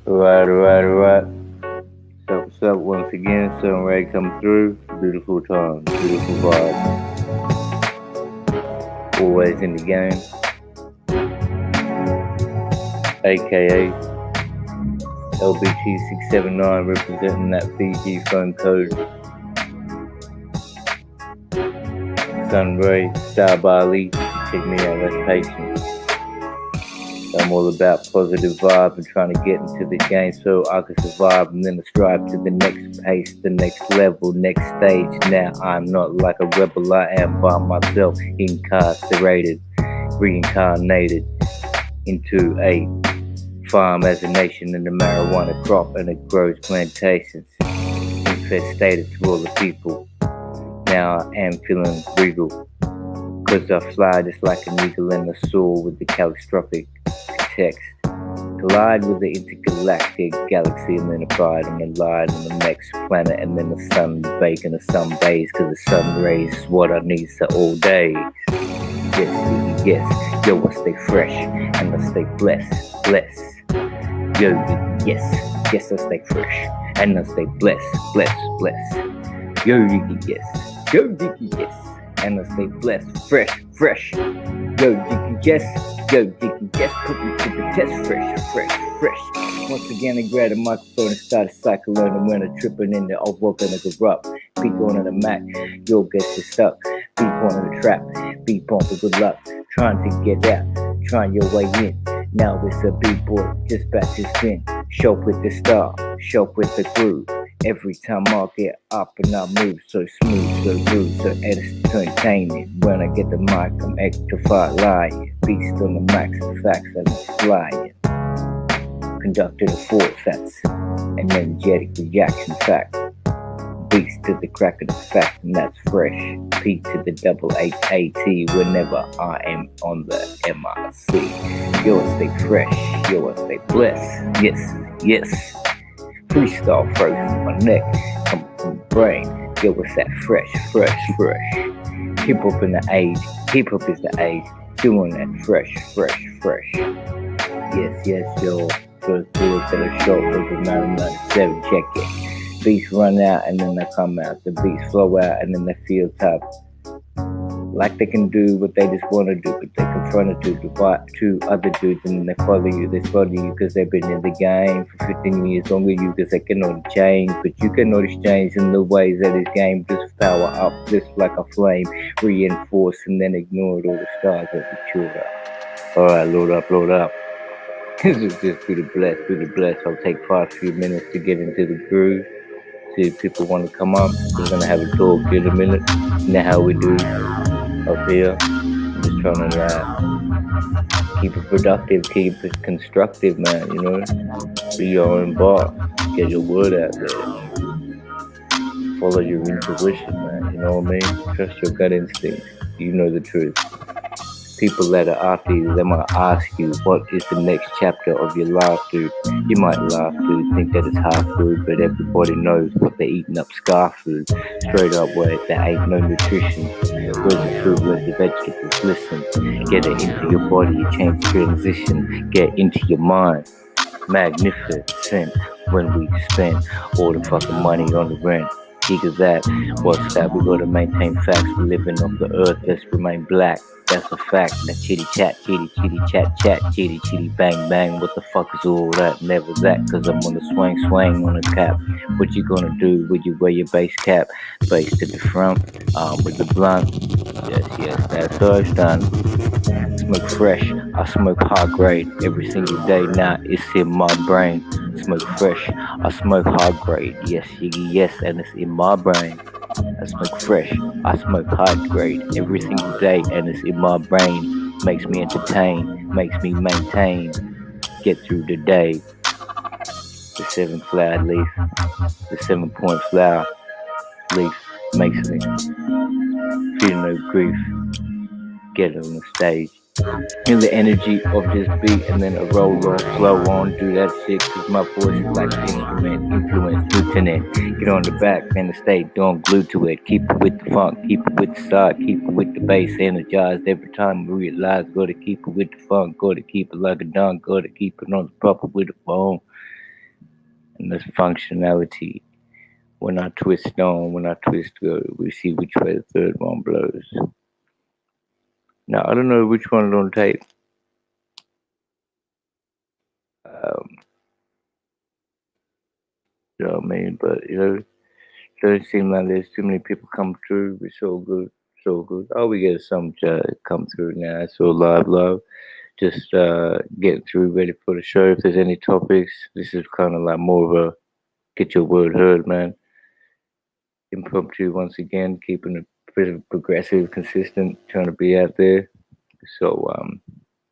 Alright. What's up once again? Sunray come through. Beautiful time, beautiful vibe. Always in the game. AKA LBT679 representing that Fiji phone code. Sunray, Star Bali. Check me out, that's patience. I'm all about positive vibe and trying to get into the game so I can survive and then strive to the next pace, the next level, next stage. Now I'm not like a rebel, I am by myself, incarcerated, reincarnated into a farm as a nation and a marijuana crop, and it grows plantations, infestated to all the people. Now I am feeling regal, cause I fly just like an eagle and a soar with the callistraphic text. Collide with the intergalactic galaxy and then abide and then lie on the next planet, and then the sun bake and the sun bathes, cause the sun rays is what I need for all day. Yes, yo, I stay fresh and I stay blessed. Yo, yes, I stay fresh and I stay blessed. Yo, yes, and I stay blessed, fresh. Yo, yes, put me to the test, fresh. Once again, I grabbed a microphone and started cycling when I'm tripping in the off and I erupt. Beat on the Mac, you'll get you stuck. Beat on the trap, beat on for good luck. Trying to get out, trying your way in. Now it's a B-boy, just back to spin. Show with the star, show with the groove. Every time I get up and I move, so smooth, so rude, so entertaining. When I get the mic, I'm extra far lying. Beast on the max of facts and I'm flying. Conducted a force that's an energetic reaction fact. Beast to the crack of the fact, and that's fresh. P to the double H-A-T whenever I am on the MIC. Yo, I stay fresh, yo, I stay blessed. Yes. Freestyle frozen from my neck, coming from the brain. Yo, what's that fresh. Hip hop in the age, hip hop is the age. Doing that fresh. Yes, yo. First bullets that are short was a 997, check it. Beats run out and then they come out. The beats flow out and then they feel tough. Like they can do what they just want to do, but they confront two other dudes and then they follow you because they've been in the game for 15 years longer you because they cannot change, but you cannot exchange in the ways that this game just power up just like a flame, reinforce and then ignore all the stars that we chewed up. Alright, load up. This is just be the blessed. I'll take few minutes to get into the groove. See if people want to come up. We're gonna have a talk in a minute. You know how we do up here. I'm just trying to keep it productive, keep it constructive, man. You know, be your own boss. Get your word out there. Follow your intuition, man. You know what I mean? Trust your gut instinct. You know the truth. People that are after you, they might ask you, what is the next chapter of your life, dude? You might laugh, dude, think that it's half food, but everybody knows what they're eating up scar food. Straight up, where there ain't no nutrition. Where's the fruit, where's the vegetables? Listen, get it into your body, you change transition, get into your mind. Magnificent when we spend all the fucking money on the rent. Gig of that, what's that? We gotta maintain facts. We're living off the earth, let's remain black. That's a fact. That chitty chat, chitty bang. What the fuck is all that? Never that, cause I'm on the swing on the cap. What you gonna do? Would you wear your base cap? Base to the front, with the blunt. Yes, that's all it's done. Smoke fresh, I smoke high grade every single day. Now it's in my brain. Smoke fresh, I smoke high grade. Yes, and it's in my brain. I smoke fresh, I smoke high grade every single day, and it's in my brain. Makes me entertain, makes me maintain, get through the day. The 7 flowered leaf, the 7-point flower leaf makes me feel no grief. Get on the stage. Feel the energy of this beat and then a roll on, flow on, do that shit, cause my voice is like an instrument, influence, lieutenant. Get on the back, man, the stage, don't glue to it. Keep it with the funk, keep it with the side, keep it with the bass, energized every time we realize, gotta keep it with the funk, gotta keep it like a dunk, gotta keep it on the proper with the phone. and this functionality. When I twist on, when I twist go, we see which way the third one blows. Now, I don't know which one's on tape. You know what I mean? But, doesn't seem like there's too many people come through. It's so good, so good. Oh, we get some come through now. It's all live. Just getting through, ready for the show. If there's any topics, this is kind of like more of a get your word heard, man. Impromptu once again, keeping it pretty progressive, consistent, trying to be out there. So,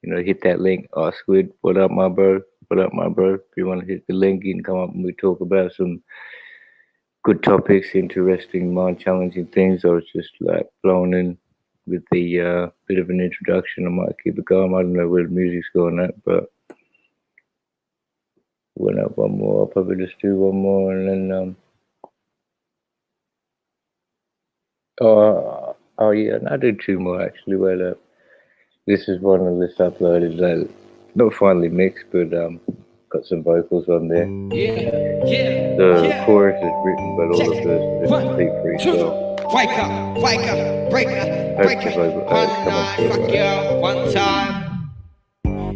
hit that link. Oh, Squid, what up, my bro? What up, my bro? If you want to hit the link, you can come up and we talk about some good topics, interesting, mind-challenging things. I was just like blown in with the bit of an introduction. I might keep it going. I don't know where the music's going at, but went up one more. I'll probably just do one more and then oh yeah, and I did two more actually. Well, this is one of this uploaded, not finally mixed, but got some vocals on there. The chorus is written, but all the verses are complete freestyle. Wake up, break up. One time.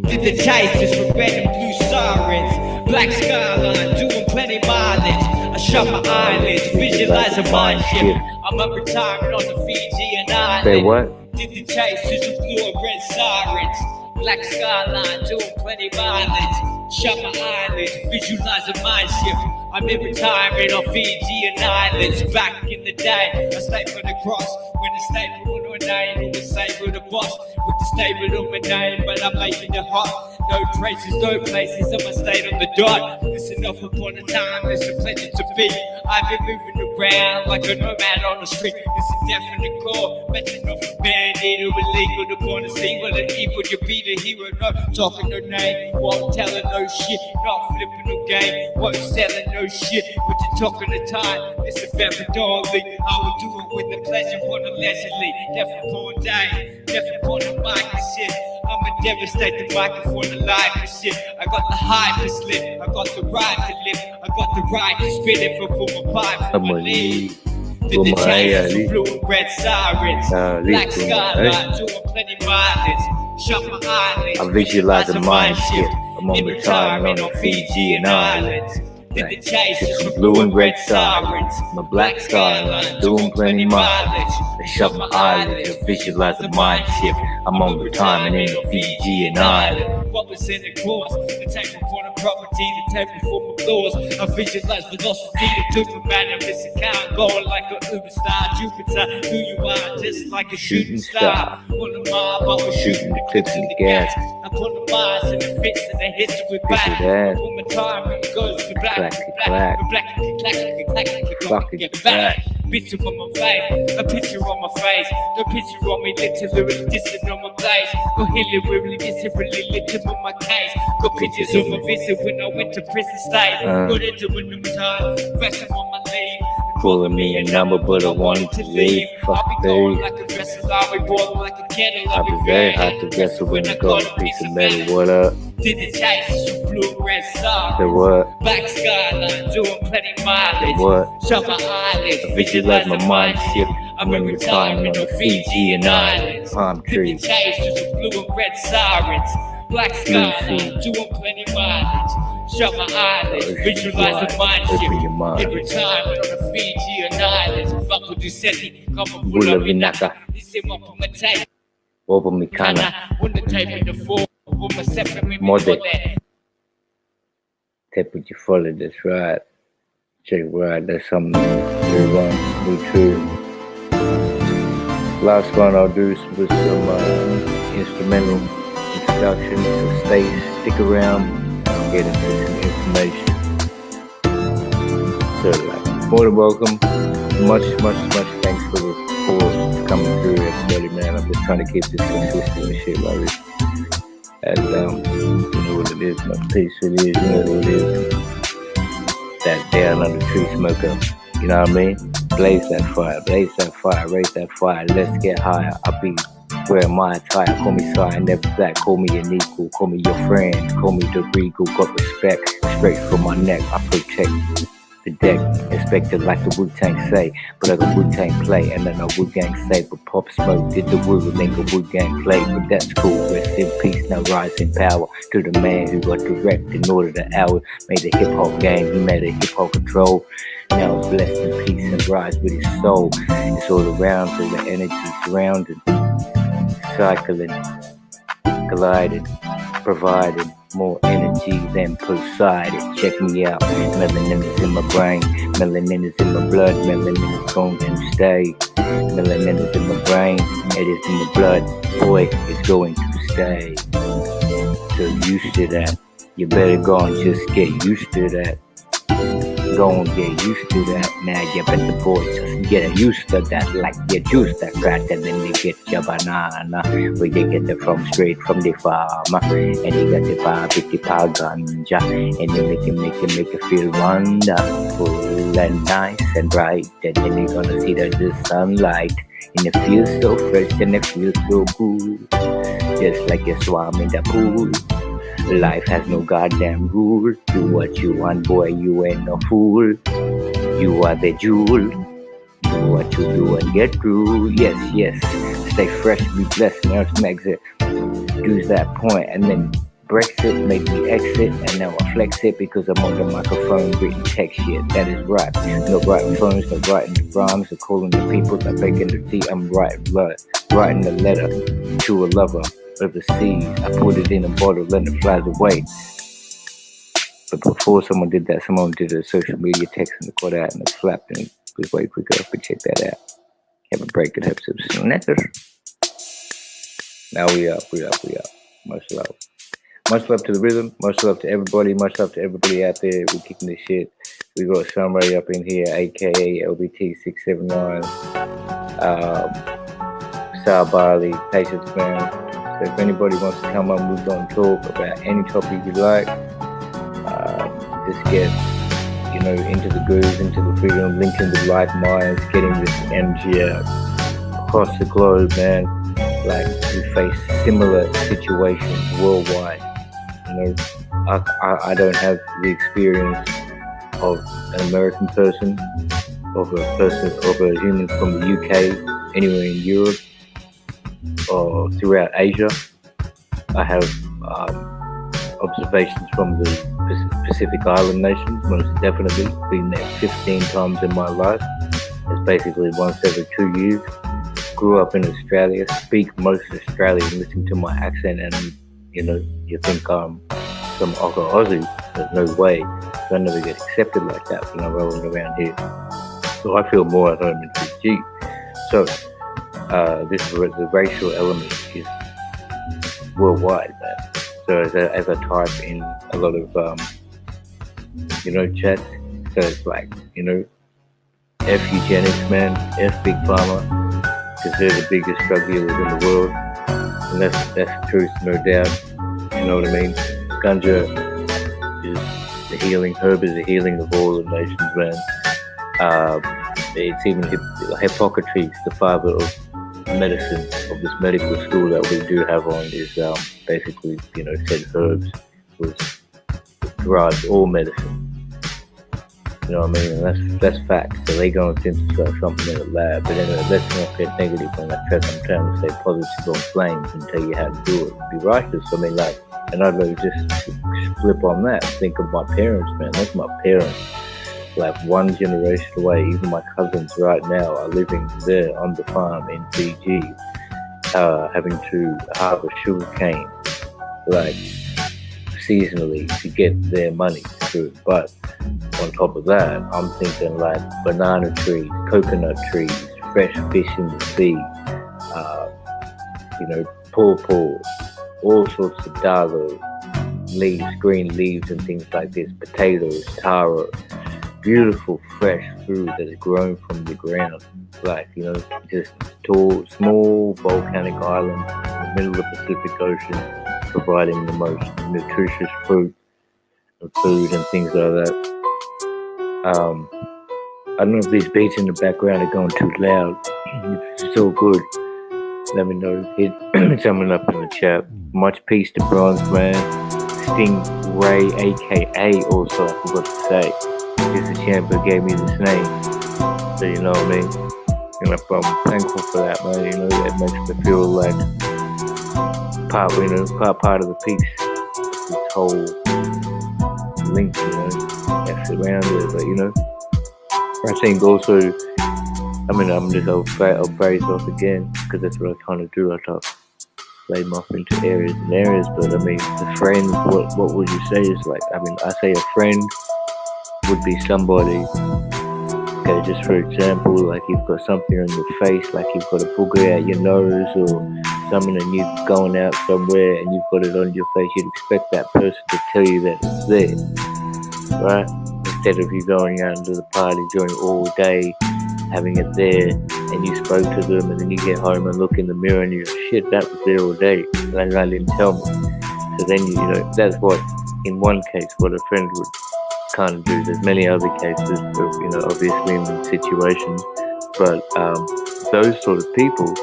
Did the chasers with red and blue sirens, black skyline, doing plenty mileage. I shut my eyelids, visualize a mind shift. I'm up retiring on the Fijian island. Say what? Did the chasers with blue and red sirens, black skyline, doing plenty mileage. Shut my eyelids, visualize a mind shift. I'm in retirement on Fijian islands. Back in the day, I stayed for the cross. When the staple on my name, it was saved the boss. With the staple on my name, but I'm making it hot. No traces, no places, I'm a state on the dot. It's enough upon a time, it's a pleasure to be. I've been moving around like a nomad on the street. It's a definite call, mention of a bandit or illegal to corner scene. Well, an evil, you be the hero, no talking no name. Won't telling no shit, not flipping no game. Won't selling no shit, but you're talking the time. It's a very dogly. I will do it with the pleasure for the leisurely. Death upon day, death upon the mic and shit. I'ma devastate the microphone and live and shit. I got the hype to slip, I got the right to live, I got the right to spit it for my pipe, for my lead. Did the changes of blue and red sirens, black skyline, doing plenty mileage. Shut my eyelids, I visualize a mind shift. I'm on retirement on Fijian islands. Did the chasers from blue and red sirens, my black skyline, doing plenty mileage. I shut my eyelids, I visualize a mind shift. I'm on retirement in the Fijian island. What was in the course? The table for the property, the table for my floors. I visualize velocity, the Superman of this account. Going like a Uber star, Jupiter. Who you are, just like a shooting star. On the mob, I was shooting the clips in the gas. I put the bars and the fits and the hits with back. When my time goes to black, black, fucking get back. Picture on my face, a picture on my face. No picture on me, literally distant on my place. Go really literally little on my case. Got pictures of my visit when I went to prison state. Got into it in time, resting on my leave. Calling me a number, but I wanted to leave. Fuck baby. Like a vessel, I'll be boiling like a candle. I'll be very hot to wrestle when I got a piece of metal. What up? Did the chasers with blue and red stars. The what? Black skyline, doing plenty mileage. The what? Shut my eyelids, visualize my mind shift. I'm in retirement on Fijian islands. Palm trees. Did the chasers with blue and red sirens. Black skyline, doing plenty mileage. Shut my eyelids, visualize the mind shift. In retirement on the Fijian islands. Fuck with you, Seti. Come on, pull up your knuckle. This is my tape. Over me, Kana. When the tape in the four. Model. Tape with you follow, that's right. Check right, that's something new too. Last one I'll do with some instrumental introduction, so stick around, I'll get into some information. So more than welcome. Much thanks for the support coming through, everybody, man. I'm just trying to keep this consistent and shit like this. And you know what it is, my piece it is, you know what it is. That down on the tree smoker, you know what I mean? Blaze that fire, raise that fire, let's get higher. I'll be Wear my attire, call me sign, never black, call me an equal, call me your friend, call me the regal, got respect, straight from my neck, I protect the deck, inspected like the Wu-Tang say, but I got Wu-Tang play, and then a Wu-Gang say, but Pop Smoke did the Wu, and then a Wu-Gang play, but that's cool, rest in peace, now rise in power, to the man who got direct in order to hour, made a hip-hop game, he made a hip-hop control, now it's blessed in peace and rise with his soul, it's all around, so the energy surrounding, cycling, gliding, providing more energy than Poseidon. Check me out, melanin is in my brain, melanin is in my blood, melanin is going to stay. Melanin is in my brain, it is in the blood, boy, it's going to stay. So used to that, you better go and just get used to that. Go and get used to that. Now you better boy just get used to that. Like you juice that rat and then you get your banana. Where you get it from straight from the farm. And you got the bar with the power ganja. And you make it feel wonderful and nice and bright. And then you're gonna see the sunlight. And it feels so fresh and it feels so good. Just like you swam in the pool. Life has no goddamn rule. Do what you want, boy, you ain't no fool. You are the jewel. Do what you do and get through. Yes, yes. Stay fresh, be blessed, and earth makes it. Use that point, and then Brexit made me exit, and now I flex it because I'm on the microphone written text shit. That is right. No writing phones, no writing the rhymes, or calling the people, not breaking the tea. I'm writing a letter to a lover of the seas. I put it in a bottle and it flies away. But before someone did that, someone did a social media text and it got out and it flapped and it was way quicker. But check that out. Have a break and have some snackers. Now we up. Much love. Much love to the rhythm. Much love to everybody. Much love to everybody out there. We're kicking this shit. We got Sunray up in here, aka LBT679. Sal Barley, Patience Man. So if anybody wants to come on, we're going to talk about any topic you like. Just get, into the groove, into the freedom, linking with like minds, getting this energy out across the globe, man. Like, we face similar situations worldwide. I don't have the experience of an American person, of a human from the UK, anywhere in Europe, or throughout Asia. I have observations from the Pacific Island nations, most definitely. Been there 15 times in my life. It's basically once every 2 years. Grew up in Australia, speak most Australian, listen to my accent, and you think I'm some Aussie. There's no way. I never get accepted like that when I'm rolling around here. So I feel more at home in Fiji. So the racial element is worldwide, man. So as I type in a lot of chats, so it's like F eugenics, man, F big pharma, because they're the biggest drug dealers in the world, and that's the truth, no doubt. You know what I mean? Ganja is the healing, herb is the healing of all the nations, man. It's even Hippocrates, the father of medicine, of this medical school that we do have on, is basically, said herbs derives all medicine. You know what I mean? And that's facts. So they go and synthesize something in the lab. But anyway, let's not get negative on that track. I'm trying to stay positive on flames and tell you how to do it. Be righteous. I mean, and I'd rather just flip on that. Think of my parents, man. That's my parents. Like one generation away. Even my cousins right now are living there on the farm in Fiji, having to harvest sugarcane, like seasonally, to get their money through. But on top of that, I'm thinking like banana trees, coconut trees, fresh fish in the sea, pawpaw, all sorts of dalo, leaves, green leaves and things like this, potatoes, taro, beautiful fresh food that is grown from the ground. Like, just small volcanic island in the middle of the Pacific Ocean, providing the most nutritious fruit and food and things like that. I don't know if these beats in the background are going too loud. It's so good. Let me know. Hit someone up in the chat. Much peace to Bronze Man. Sting Ray, aka also, I forgot to say. He's the champ who gave me this name. So you know what I mean? And I'm thankful for that, man. You know, that makes me feel like part of the piece. This whole link, you know, that's around it. But you know, I think also, I'll phrase off again because that's what I kind of do. I try to play them off into areas and areas. But I mean, the friend, what would you say is like? I mean, I say a friend would be somebody. Okay, just for example, like you've got something on your face, like you've got a booger out your nose or something, and you're going out somewhere and you've got it on your face. You'd expect that person to tell you that it's there, right? Instead of you going out into the party during all day, having it there, and you spoke to them, and then you get home and look in the mirror and you go, shit, that was there all day, and they didn't tell me. So then you know that's what, in one case, what a friend would kind of do. There's many other cases, you know, obviously in situations, but those sort of people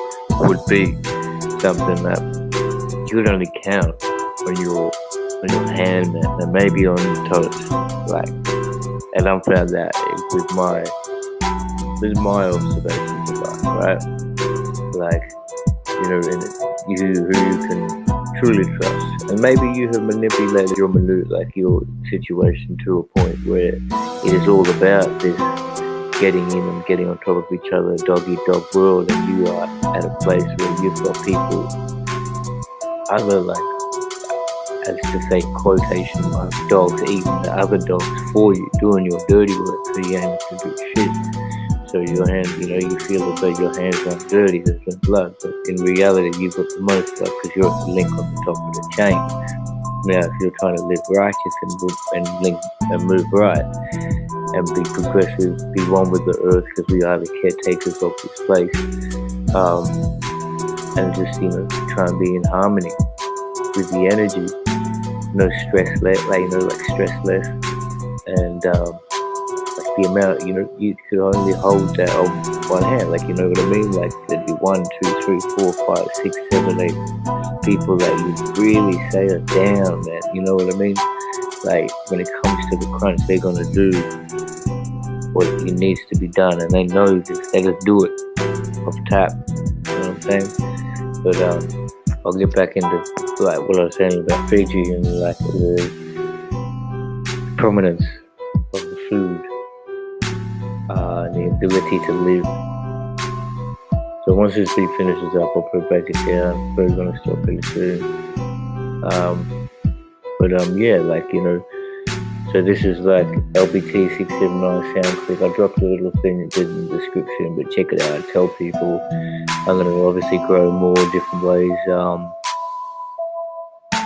would be something that you would only count on your hand, and maybe on your toes, like. And I found that with my observations of life, right? Like, you know, in who you can truly trust, and maybe you have manipulated your situation to a point where it is all about this getting in and getting on top of each other, dog eat dog world, and you are at a place where you've got people, other like, as to say, quotation marks, dogs eating the other dogs for you, doing your dirty work, so you ain't have to do shit. So your hands, you know, you feel as though your hands aren't dirty, there's no blood, but in reality you've got the most blood because you're the link on the top of the chain. Now, if you're trying to live righteous and move right and be progressive, be one with the earth, because we are the caretakers of this place, and just, you know, try and be in harmony with the energy, no stress less, like stress less, and like the amount, you know, you could only hold that on one hand, like, you know what I mean? Like there'd be 1, 2, 3, 4, 5, 6, 7, 8 people that you really say are down, man. You know what I mean? Like when it comes to the crunch, they're gonna do what needs to be done, and they know this. They just do it off tap. You know what I'm saying? But I'll get back into like what I was saying about Fiji and like the prominence of the food, and the ability to live. So once this beat finishes up, I'll put it back down. We're gonna stop pretty soon. Yeah, like, you know. So this is like LBT679 sound clip. I dropped a little thing in the description, but check it out. Tell people. I'm going to obviously grow more different ways,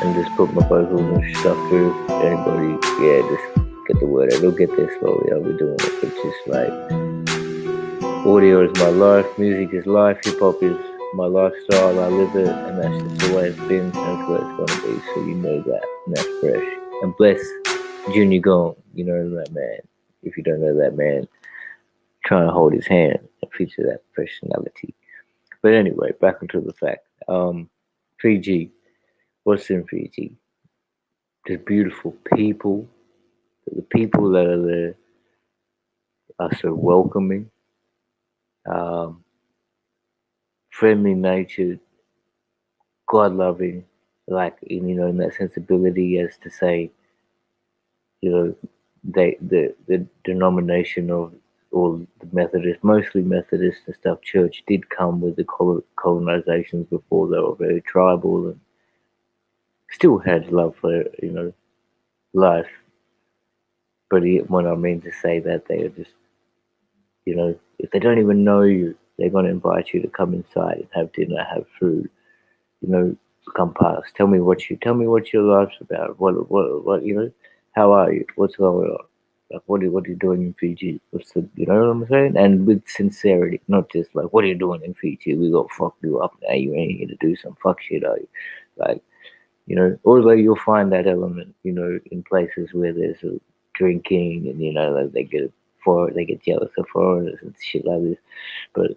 and just put my vocals and stuff through. Anybody, just get the word out. It'll get there slowly. I'll be doing it. It's just like, audio is my life, music is life, hip hop is my lifestyle. I live it, and that's just the way it's been. That's the way it's going to be. So you know that, and that's fresh. And bless Junior Gong, you know that man. If you don't know that man, trying to hold his hand and feature that personality. But anyway, back onto the fact. Fiji, what's in Fiji? There's beautiful people. The people that are there are so welcoming, friendly natured, God loving, like, you know, in that sensibility as to say, you know, the denomination of all the Methodist, mostly Methodist and stuff, church did come with the colonizations before. They were very tribal and still had love for, you know, life. But what I mean to say that they are just, you know, if they don't even know you, they're going to invite you to come inside and have dinner, have food, you know, come past. Tell me what your life's about. What, you know, how are you? What's going on? Like, what are you doing in Fiji? What's the, you know what I'm saying? And with sincerity, not just like, what are you doing in Fiji? We got fuck you up now. You ain't here to do some fuck shit, are you? Like, you know, although you'll find that element, you know, in places where there's a drinking and, you know, like they get jealous of foreigners and shit like this. But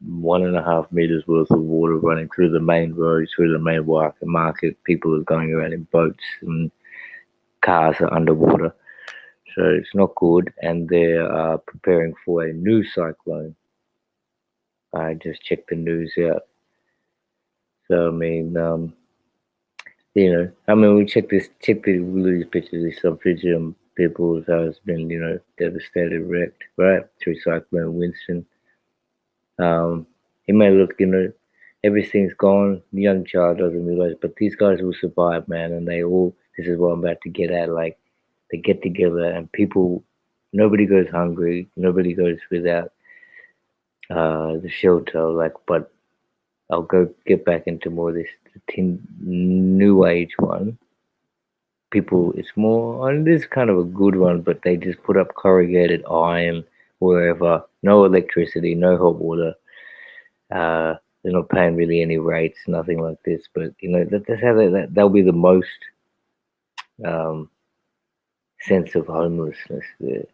1.5 meters worth of water running through the main roads, through the main market. People are going around in boats and cars are underwater. So it's not good. And they're preparing for a new cyclone. I just checked the news out. So, I mean, we check these pictures of some Fijian people's house been, devastated, wrecked, right, through Cyclone Winston. It may look, everything's gone. The young child doesn't realize, but these guys will survive, man. And this is what I'm about to get at. Like, they get together and people, nobody goes hungry, nobody goes without the shelter. Like, but I'll get back into more of this new age one. People, it's more, and this is kind of a good one, but they just put up corrugated iron wherever, no electricity, no hot water. They're not paying really any rates, nothing like this. But that's how that'll be the most um, sense of homelessness there.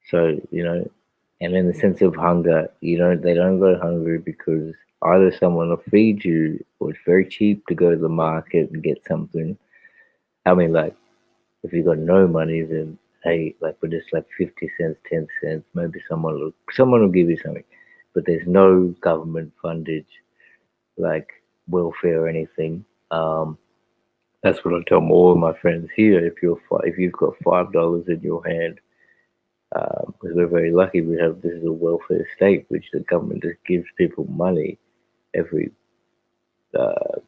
So and then the sense of hunger, they don't go hungry because either someone will feed you, or it's very cheap to go to the market and get something. I mean, like, if you got no money, then hey, like, but it's like 50 cents, 10 cents, maybe someone will give you something. But there's no government funded like welfare or anything. That's what I tell all of my friends here. If you've got $5 in your hand, because we're very lucky, this is a welfare state, which the government just gives people money every uh,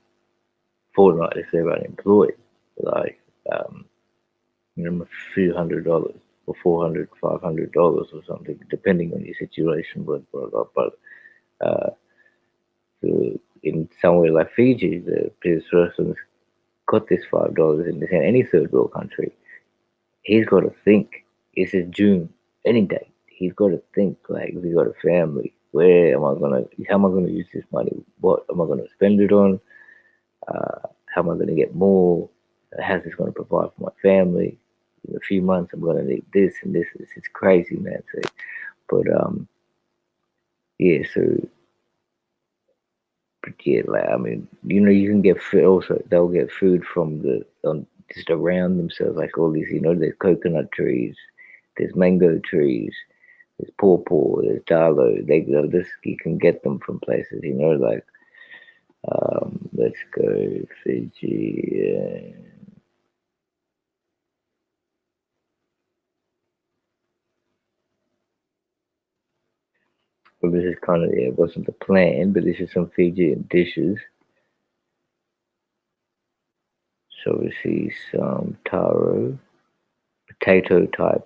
fortnight if they're unemployed, like a few $100s or $400, $500 or something, depending on your situation. But uh, in somewhere like Fiji, this person's got this $5 in his hand. Any third world country, he's got to think. This is June, any day. He's got to think, like, if he got a family, how am I gonna use this money? What am I gonna spend it on? How am I gonna get more? How's this gonna provide for my family? In a few months, I'm gonna need this and this. It's crazy, man. So, but yeah. But yeah, like, I mean, you can get food. Also, they'll get food from just around themselves, like all these. There's coconut trees, there's mango trees, there's pawpaw, there's dalo. You can get them from places. Like, let's go Fiji. Well, this is kind of, it wasn't the plan, but this is some Fijian dishes. So we see some taro, potato type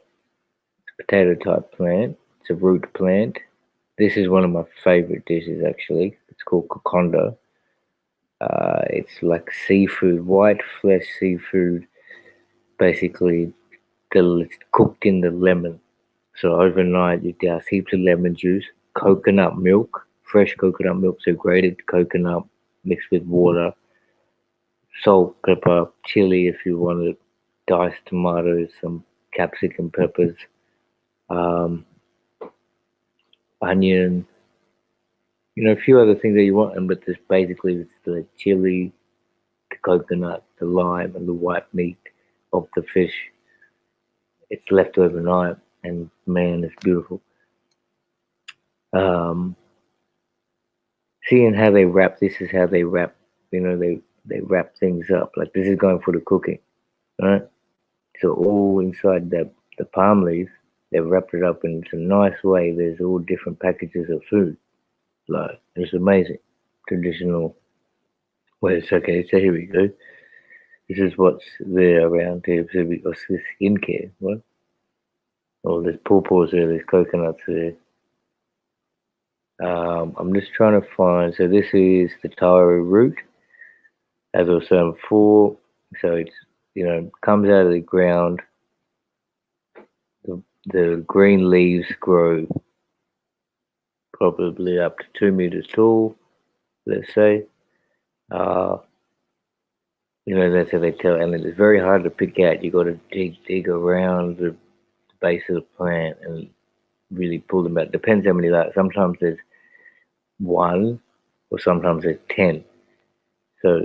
plant. It's a root plant. This is one of my favorite dishes, actually. It's called kokonda. It's like seafood, white flesh seafood. Basically, it's cooked in the lemon. So overnight, you douse heaps of lemon juice, coconut milk, fresh coconut milk, so grated coconut mixed with water, salt, pepper, chili if you wanted, diced tomatoes, some capsicum peppers, um, onion, a few other things that you want, but this basically it's the chili, the coconut, the lime, and the white meat of the fish. It's left overnight, and man, it's beautiful. Um, Seeing how they wrap, this is how they wrap. They wrap things up. Like, this is going for the cooking, right? So all inside the palm leaf, they've wrapped it up in a nice way. There's all different packages of food. Like, it's amazing. Traditional ways. Okay, so here we go. This is what's there around here. So we got this skincare. What? Oh, there's pawpaws there. There's coconuts there. I'm just trying to find. So this is the taro root, as I was saying before. So it's comes out of the ground. The green leaves grow probably up to 2 meters tall, let's say. Uh, that's how they tell, and it's very hard to pick out. You got to dig around the base of the plant and really pull them out. Depends how many. Like, sometimes there's one, or sometimes there's 10. So,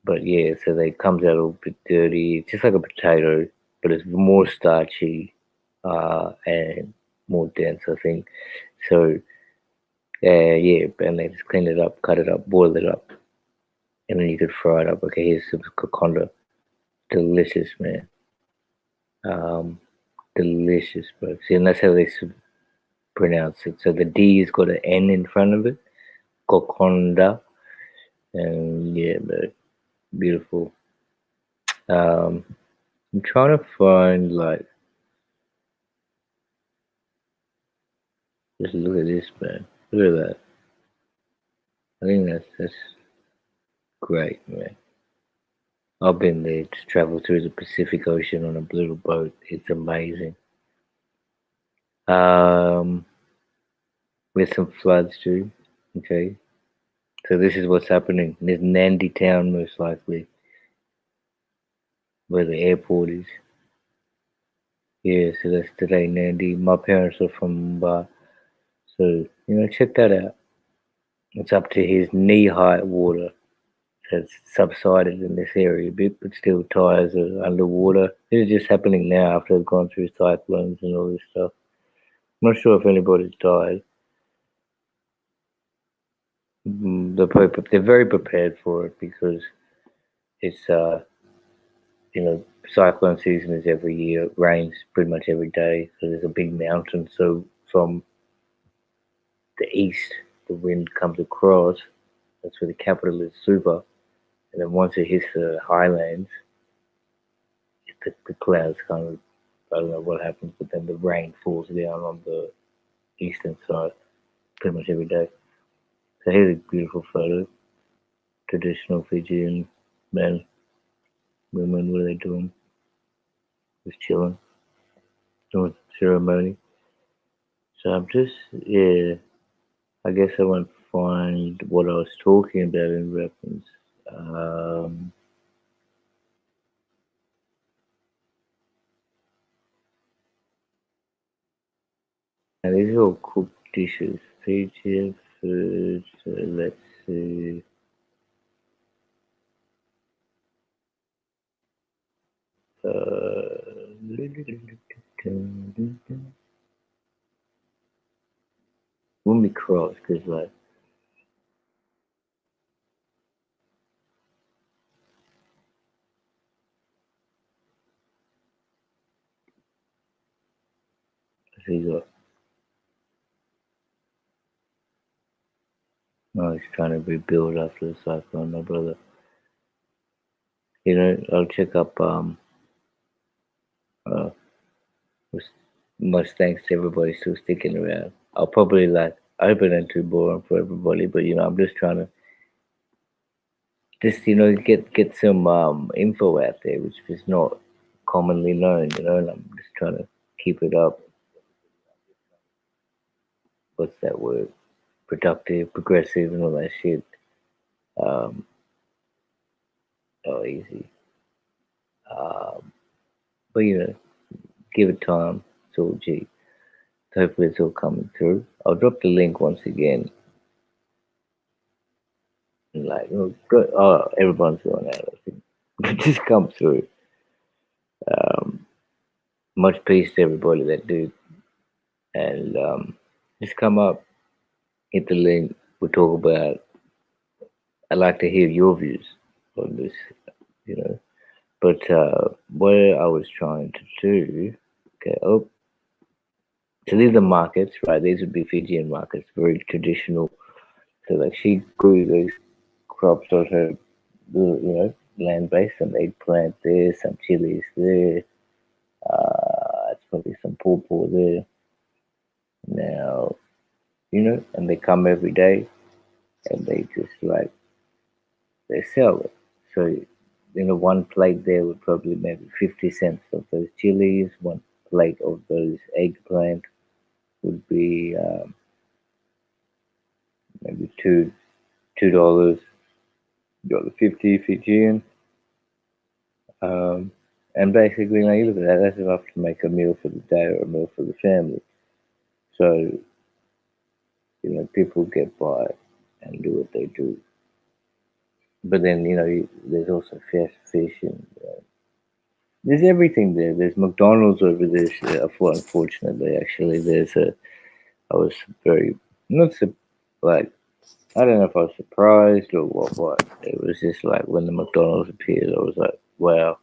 but yeah, so they comes out a little bit dirty, just like a potato, but it's more starchy and more dense, I think. So, yeah, and they just clean it up, cut it up, boil it up, and then you could fry it up. Okay, here's some coconda. Delicious, man. Um, delicious, bro. See, and that's how they pronounce it. So the D has got an N in front of it. Coconda. And yeah, but beautiful. Um, I'm trying to find like, just look at this, man. Look at that. I think that's great, man. I've been there to travel through the Pacific Ocean on a little boat. It's amazing. Um, with some floods too. Okay, so this is what's happening. There's Nandi Town, most likely, where the airport is. Yeah, so that's today, Nandi. My parents are from Mumbai, so check that out. It's up to his knee-height water has subsided in this area a bit, but still tires are underwater. This is just happening now after they've gone through cyclones and all this stuff. I'm not sure if anybody's died. They're very prepared for it because it's cyclone season is every year. It rains pretty much every day, so there's a big mountain. So from the east, the wind comes across. That's where the capital is, Suva. And then once it hits the highlands, the clouds kind of, I don't know what happens, but then the rain falls down on the eastern side pretty much every day. So here's a beautiful photo. Traditional Fijian men, women, what are they doing? Just chilling, doing ceremony. So I'm just, yeah, I guess I won't find what I was talking about in reference. Um, and these are all cooked dishes. Fijian food. So let's see. Won't be cross because like he's got no, he's trying to rebuild after the cyclone, my brother. I'll check up. Uh, much thanks to everybody still sticking around. I'll probably like. I hope it ain't too boring for everybody, but I'm just trying to just get some info out there, which is not commonly known. And I'm just trying to keep it up. What's that word? Productive, progressive, and all that shit. Um, oh, easy. Um, but give it time. It's all G. Hopefully, it's all coming through. I'll drop the link once again. And like, good. Oh, everyone's going out. I think just come through. Um, much peace to everybody that do, and just come up, hit the link. We'll talk about. I'd like to hear your views on this. You know, but what I was trying to do. Okay. Oh, so these are markets, right? These would be Fijian markets, very traditional. So like she grew those crops on her, land base, some eggplant there, some chilies there. It's probably some pawpaw there. Now, and they come every day and they just like they sell it. So, one plate there would probably maybe 50 cents of those chilies. One plate of those eggplant would be maybe $2, $1.50 Fijian. Um, and basically, now you look at that, that's enough to make a meal for the day or a meal for the family. So, people get by and do what they do. But then, there's also fast fish and there's everything there. There's McDonald's over this. Unfortunately, actually, I was very, not like, I don't know if I was surprised or what. It was just like when the McDonald's appeared, I was like, wow.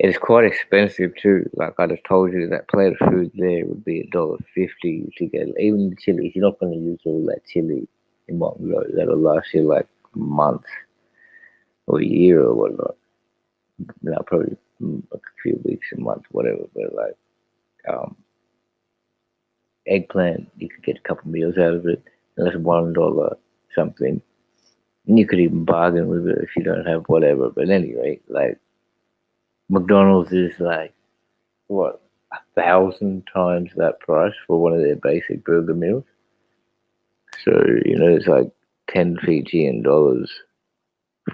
It's quite expensive too. Like I just told you, that plate of food there would be $1.50 to get. Even the chili, you're not going to use all that chili in one go. That'll last you like a month or a year or whatnot. Probably a few weeks, a month, whatever. But like um, eggplant, you could get a couple meals out of it. And that's $1 something. And you could even bargain with it if you don't have whatever. But anyway, like McDonald's is like what 1,000 times that price for one of their basic burger meals. So it's like 10 Fijian dollars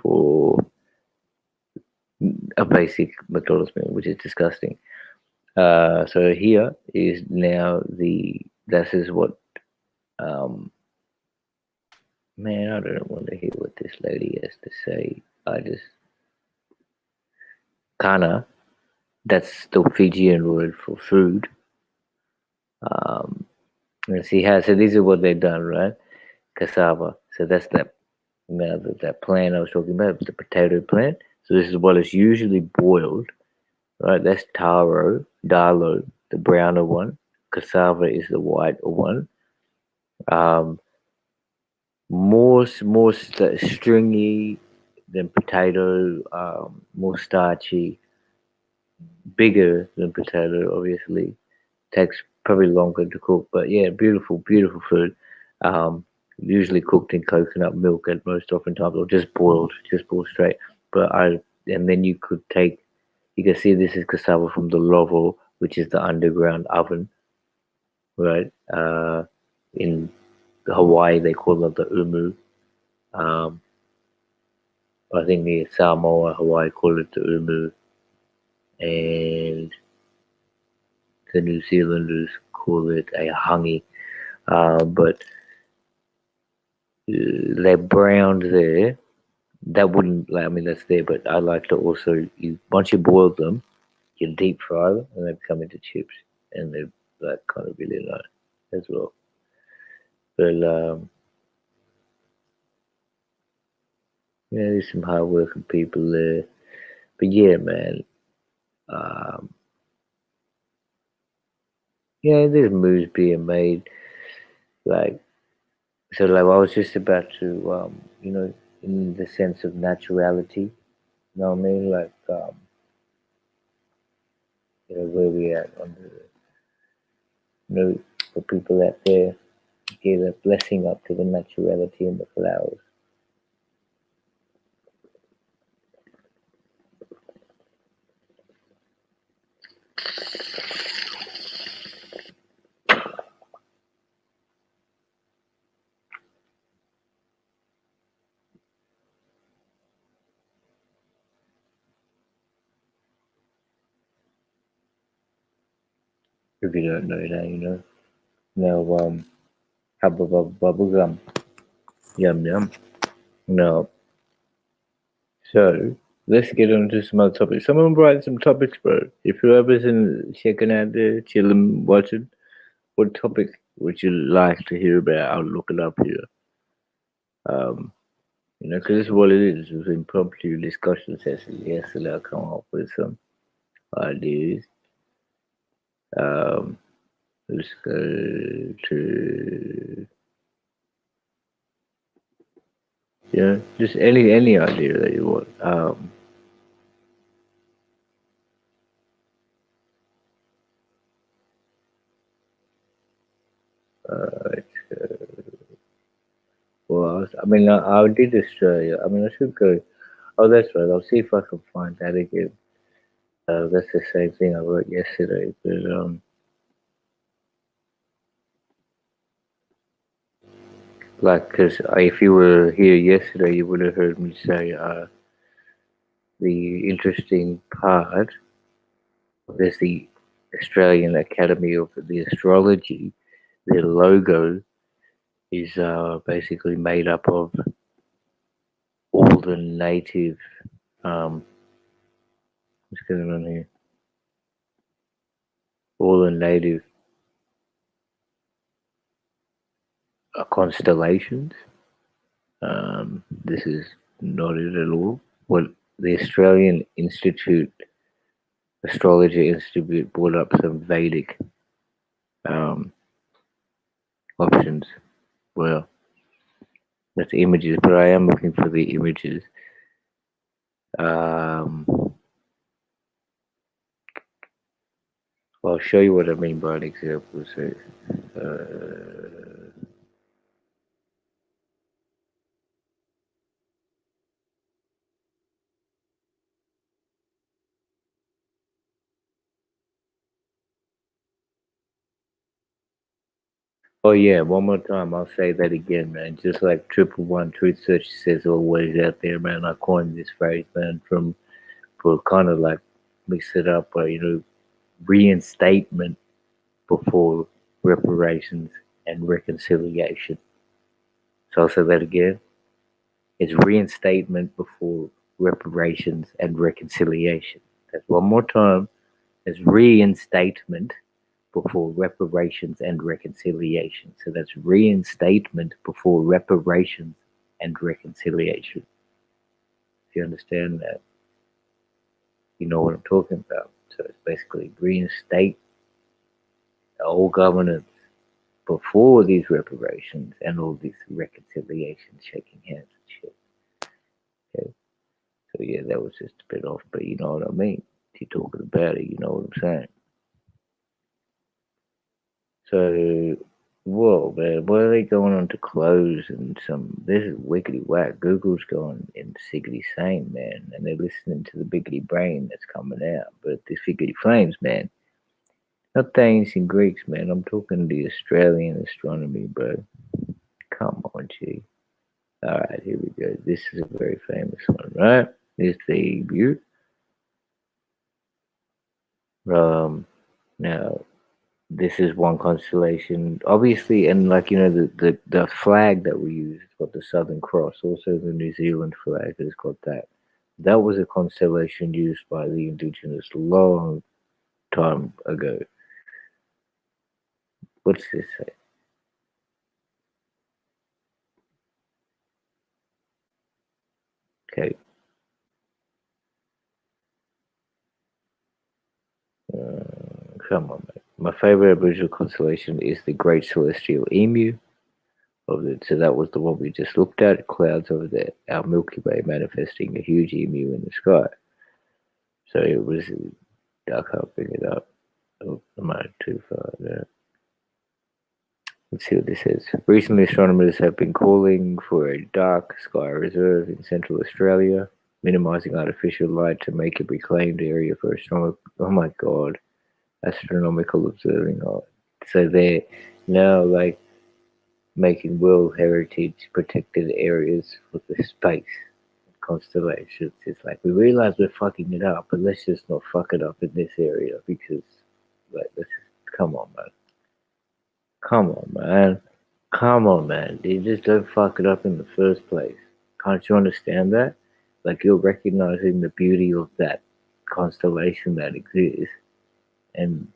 for a basic McDonald's meal, which is disgusting. So here is now this is what man, I don't want to hear what this lady has to say. I just kana. That's the Fijian word for food. And see how so these are what they've done, right? Cassava. So that's that plant I was talking about, the potato plant. So this is what is usually boiled, right? That's dalo, the browner one. Cassava is the white one. Um, more stringy than potato, more starchy, bigger than potato, obviously. Takes probably longer to cook, but yeah, beautiful, beautiful food. Um, Usually cooked in coconut milk at most oftentimes, or just boiled straight. But and then you can see this is cassava from the lovo, which is the underground oven, right? In Hawaii, they call it the umu. Um, I think the Samoa, Hawaii call it the umu, and the New Zealanders call it a hangi. But they're browned there. That wouldn't, like, I mean, that's there, but I like to also, once you boil them, you deep fry them, and they come into chips, and they're like kind of really nice as well. But there's some hardworking people there. But yeah, man, um, there's moves being made. Like, so, like, I was just about to, in the sense of naturality, you know what I mean? Like, where we at on the, for people out there, give a blessing up to the naturality and the flowers. If you don't know that, Now, bubble gum. Yum, yum. No. So, let's get on to some other topics. Someone brought some topics, bro. If whoever's checking out there, chilling, watching, what topic would you like to hear about? I'll look it up here. Because this is what it is. It's an impromptu discussion session. Yesterday, I come up with some ideas. Let's go to just any idea that you want. Well, I did Australia. I should go. Oh, that's right. I'll see if I can find that again. That's the same thing I wrote yesterday. But like, because if you were here yesterday, you would have heard me say the interesting part. There's the Australian Academy of the Astrology. Their logo is basically made up of all the native, what's going on here? All the native constellations. This is not it at all. What the Australian Astrology Institute brought up some Vedic um, options. Well, that's images, but I am looking for the images. Um, I'll show you what I mean by an example. So, oh yeah, one more time. I'll say that again, man. Just like 111 Truth Search says always out there, man. I coined this phrase, man, for kind of like mix it up, reinstatement before reparations and reconciliation. So I'll say that again. It's reinstatement before reparations and reconciliation. That's one more time. It's reinstatement before reparations and reconciliation. So that's reinstatement before reparations and reconciliation. If you understand that, you know what I'm talking about. So it's basically reinstate all governance before these reparations and all these reconciliations, shaking hands and shit. Okay. So yeah, that was just a bit off, but you know what I mean. If you're talking about it, you know what I'm saying. So, whoa, man, why are they going on to close and some? This is wickety whack. Google's going in siggity sane, man, and they're listening to the biggity brain that's coming out. But this biggity flames, man, not the ancient Greeks, man. I'm talking the Australian astronomy, bro. Come on, G. All right, here we go. This is a very famous one, right? This the Butte. Now this is one constellation, obviously, and like the flag that we use is called the Southern Cross. Also, the New Zealand flag is called that. That was a constellation used by the indigenous long time ago. What's this say? Okay. Come on, mate. My favorite Aboriginal constellation is the Great Celestial Emu. So that was the one we just looked at. Clouds over there, our Milky Way manifesting a huge emu in the sky. So it was. I can't bring it up. Oh, I might have too far there. Let's see what this says. Recently, astronomers have been calling for a dark sky reserve in central Australia, minimizing artificial light to make a reclaimed area for astronomical. Oh my god, astronomical observing. So they're now like making World Heritage protected areas for the space constellations. It's like we realize we're fucking it up, but let's just not fuck it up in this area because, like, let's just, come on, man. Come on, man. Come on, man. You just don't fuck it up in the first place. Can't you understand that? Like, you're recognizing the beauty of that constellation that exists, and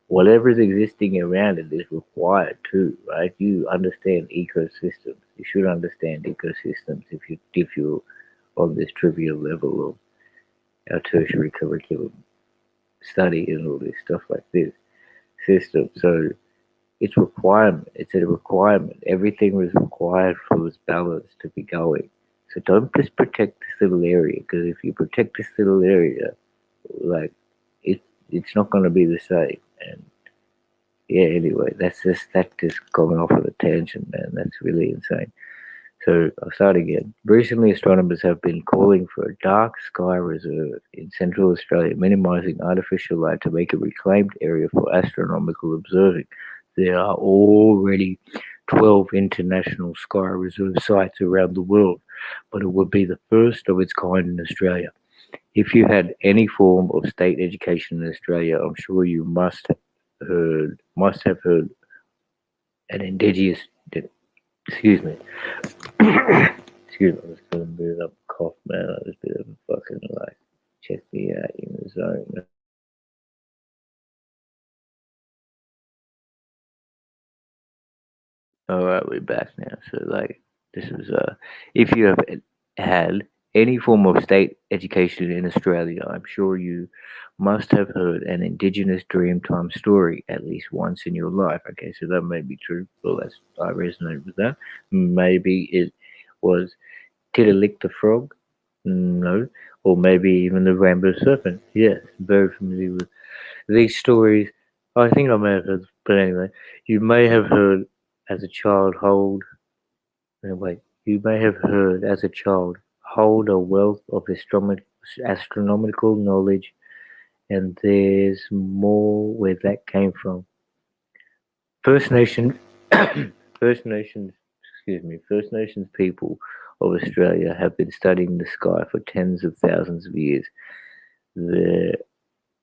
whatever's existing around it is required too, right? You understand ecosystems. You should understand ecosystems if you're on this trivial level of our tertiary curriculum study and all this stuff like this system. So it's requirement. It's a requirement. Everything was required for this balance to be going. So don't just protect this little area, because if you protect this little area, like it's not going to be the same. And yeah, anyway, that's just going off on a tangent, man. That's really insane. So I'll start again. Recently, astronomers have been calling for a dark sky reserve in central Australia, minimizing artificial light to make a reclaimed area for astronomical observing. There are already 12 international sky reserve sites around the world, but it would be the first of its kind in Australia. If you had any form of state education in Australia, I'm sure you must have heard an indigenous Excuse me. Excuse me. I was feeling a bit of a cough, man. I was a bit of a fucking like, check me out in the zone. All right, we're back now. So, like, this was if you have had any form of state education in Australia, I'm sure you must have heard an Indigenous Dreamtime story at least once in your life. Okay, so that may be true. Well, I resonate with that. Maybe it was Tiddalik the Frog. No, or maybe even the Rainbow Serpent. Yes, very familiar with these stories. I think I may have heard, but anyway, you may have heard as a child hold. Wait, you may have heard as a child hold a wealth of astronomical knowledge, and there's more where that came from. First Nation, First Nations, First Nations people of Australia have been studying the sky for tens of thousands of years. The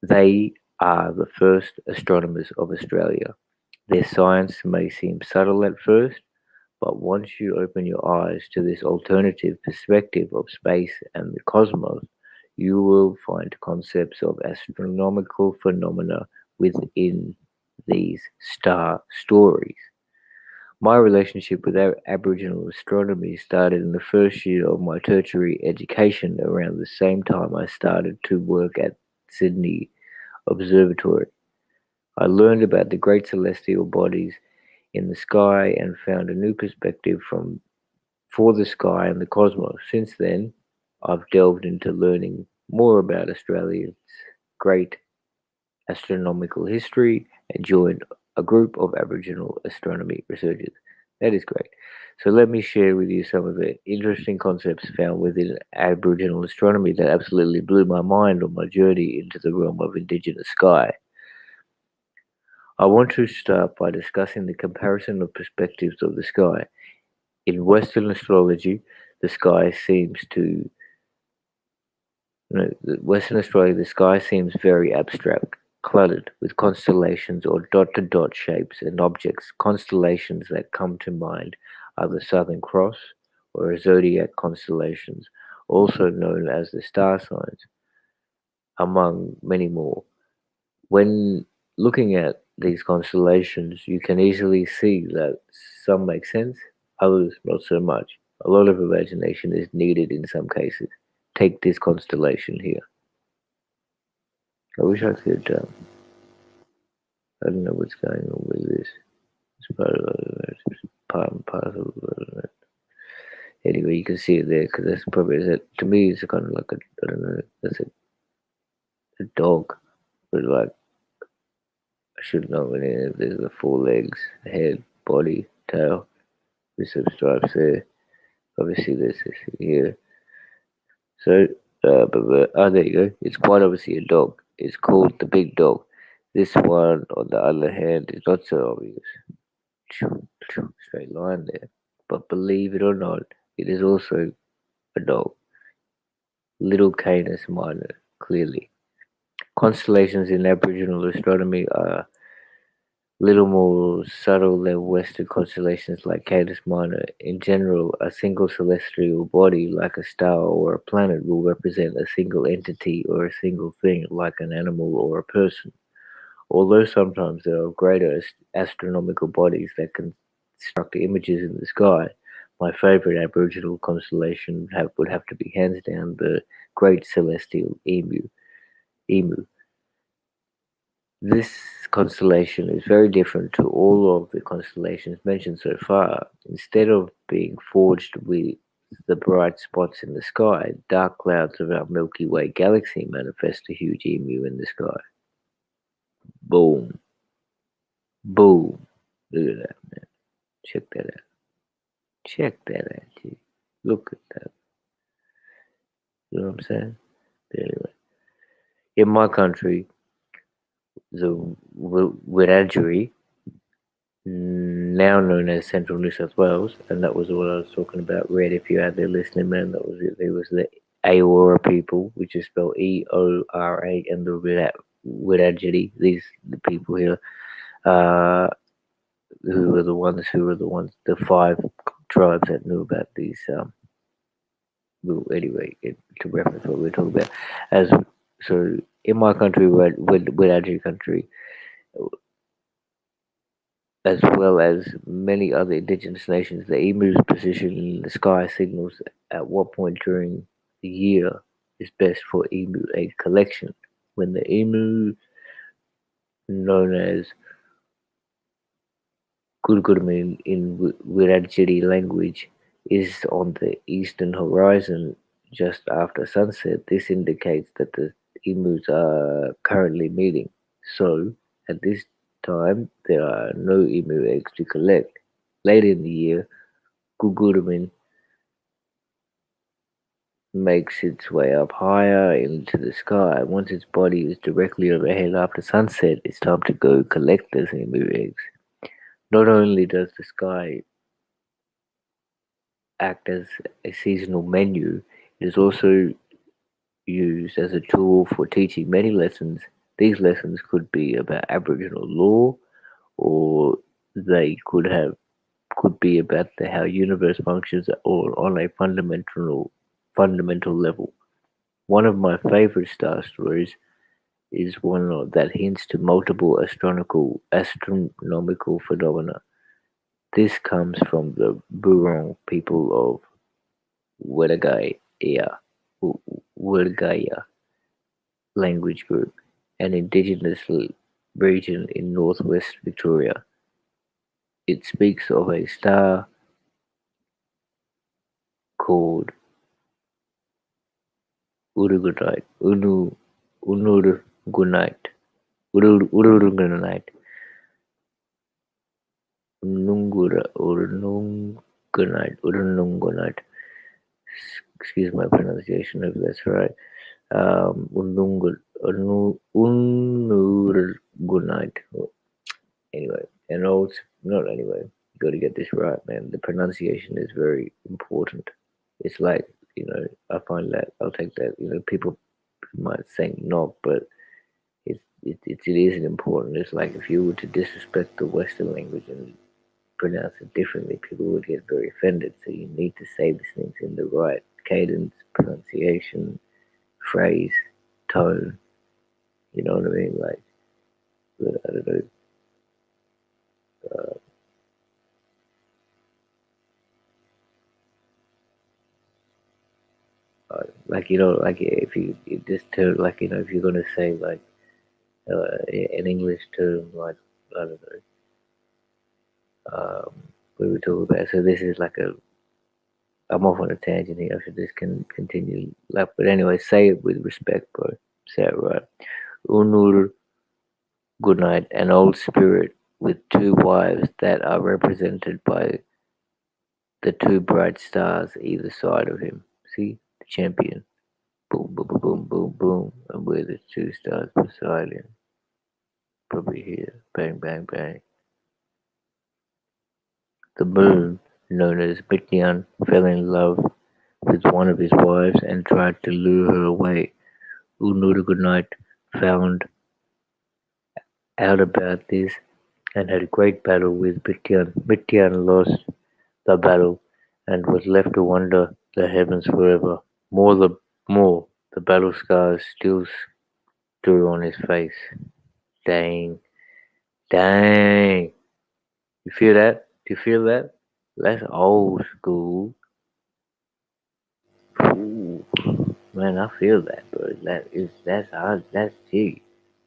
They are the first astronomers of Australia. Their science may seem subtle at first, but once you open your eyes to this alternative perspective of space and the cosmos, you will find concepts of astronomical phenomena within these star stories. My relationship with Aboriginal astronomy started in the first year of my tertiary education around the same time I started to work at Sydney Observatory. I learned about the great celestial bodies in the sky and found a new perspective for the sky and the cosmos. Since then, I've delved into learning more about Australia's great astronomical history and joined a group of Aboriginal astronomy researchers. That is great. So let me share with you some of the interesting concepts found within Aboriginal astronomy that absolutely blew my mind on my journey into the realm of Indigenous sky. I want to start by discussing the comparison of perspectives of the sky. In Western astrology, the sky seems to Western Australia, the sky seems very abstract, cluttered with constellations or dot-to-dot shapes and objects. Constellations that come to mind are the Southern Cross or zodiac constellations, also known as the star signs, among many more. When looking at these constellations, you can easily see that some make sense, others not so much. A lot of imagination is needed in some cases. Take this constellation here. I wish I could. I don't know what's going on with this. It's part and parcel. Anyway, you can see it there because that's probably to me. It's kind of like a, I don't know. That's a dog, but like I should know what it is. There's the four legs, head, body, tail, with some stripes there. Obviously, there's this here. So, there you go. It's quite obviously a dog. It's called the big dog. This one, on the other hand, is not so obvious. Straight line there. But believe it or not, it is also a dog. Little Canis Minor, clearly. Constellations in Aboriginal astronomy are little more subtle than Western constellations like Canis Minor. In general, a single celestial body, like a star or a planet, will represent a single entity or a single thing, like an animal or a person. Although sometimes there are greater astronomical bodies that construct images in the sky, my favorite Aboriginal constellation would have to be hands down the Great Celestial Emu. This constellation is very different to all of the constellations mentioned so far. Instead of being forged with the bright spots in the sky, dark clouds of our Milky Way galaxy manifest a huge emu in the sky. Boom. Boom. Look at that, man. Check that out. Check that out, dude. Look at that. You know what I'm saying? But anyway, in my country, the Wiradjuri, now known as Central New South Wales, and that was what I was talking about. Red, if you're out there listening, man, that was it. There was the Aora people, which is spelled Eora, and the Wiradjuri. These the people here. Uh, the five tribes that knew about these. Well, anyway, to reference what we're talking about, as so in my country, with our country, as well as many other indigenous nations, the emu's position in the sky signals at what point during the year is best for emu egg collection. When the emu, known as Gurgurmin in Wiradjuri language, is on the eastern horizon just after sunset, this indicates that the emus are currently meeting. So, at this time, there are no emu eggs to collect. Later in the year, Gugurmin makes its way up higher into the sky. Once its body is directly overhead after sunset, it's time to go collect those emu eggs. Not only does the sky act as a seasonal menu, it is also used as a tool for teaching many lessons. These lessons could be about Aboriginal law, or they could be about how universe functions, or on a fundamental level. One of my favorite star stories is one that hints to multiple astronomical phenomena. This comes from the Burong people of Wedagaya, Wedagaya language group, an indigenous region in northwest Victoria. It speaks of a star called Urugunite, Unurugunite, Urugunite, Unungunite. Excuse my pronunciation if that's right. Unurugunite. Anyway, and also, not anyway, you got to get this right, man. The pronunciation is very important. It's like, I find that, I'll take that, people might think not, but it isn't important. It's like if you were to disrespect the Western language and pronounce it differently, people would get very offended. So you need to say these things in the right cadence, pronunciation, phrase, tone. You know what I mean? Like, I don't know. Uh, like like if this term, like if you're gonna say like an English term, like I don't know, what we talk about. So this is like a. I'm off on a tangent here. I should just continue. Like, but anyway, say it with respect, bro. Say it right. Unur Goodnight, an old spirit with two wives that are represented by the two bright stars either side of him. See? The champion. Boom, boom, boom, boom, boom, boom. And we're the two stars beside him. Probably here. Bang, bang, bang. The moon, known as Mityan, fell in love with one of his wives and tried to lure her away. Unurugunite found out about this and had a great battle with Mityan. Mityan lost the battle and was left to wander the heavens forever. More, the battle scars still stood on his face. Dang, dang. You feel that? Do you feel that? That's old school. Ooh, man, I feel that, bro. That's deep.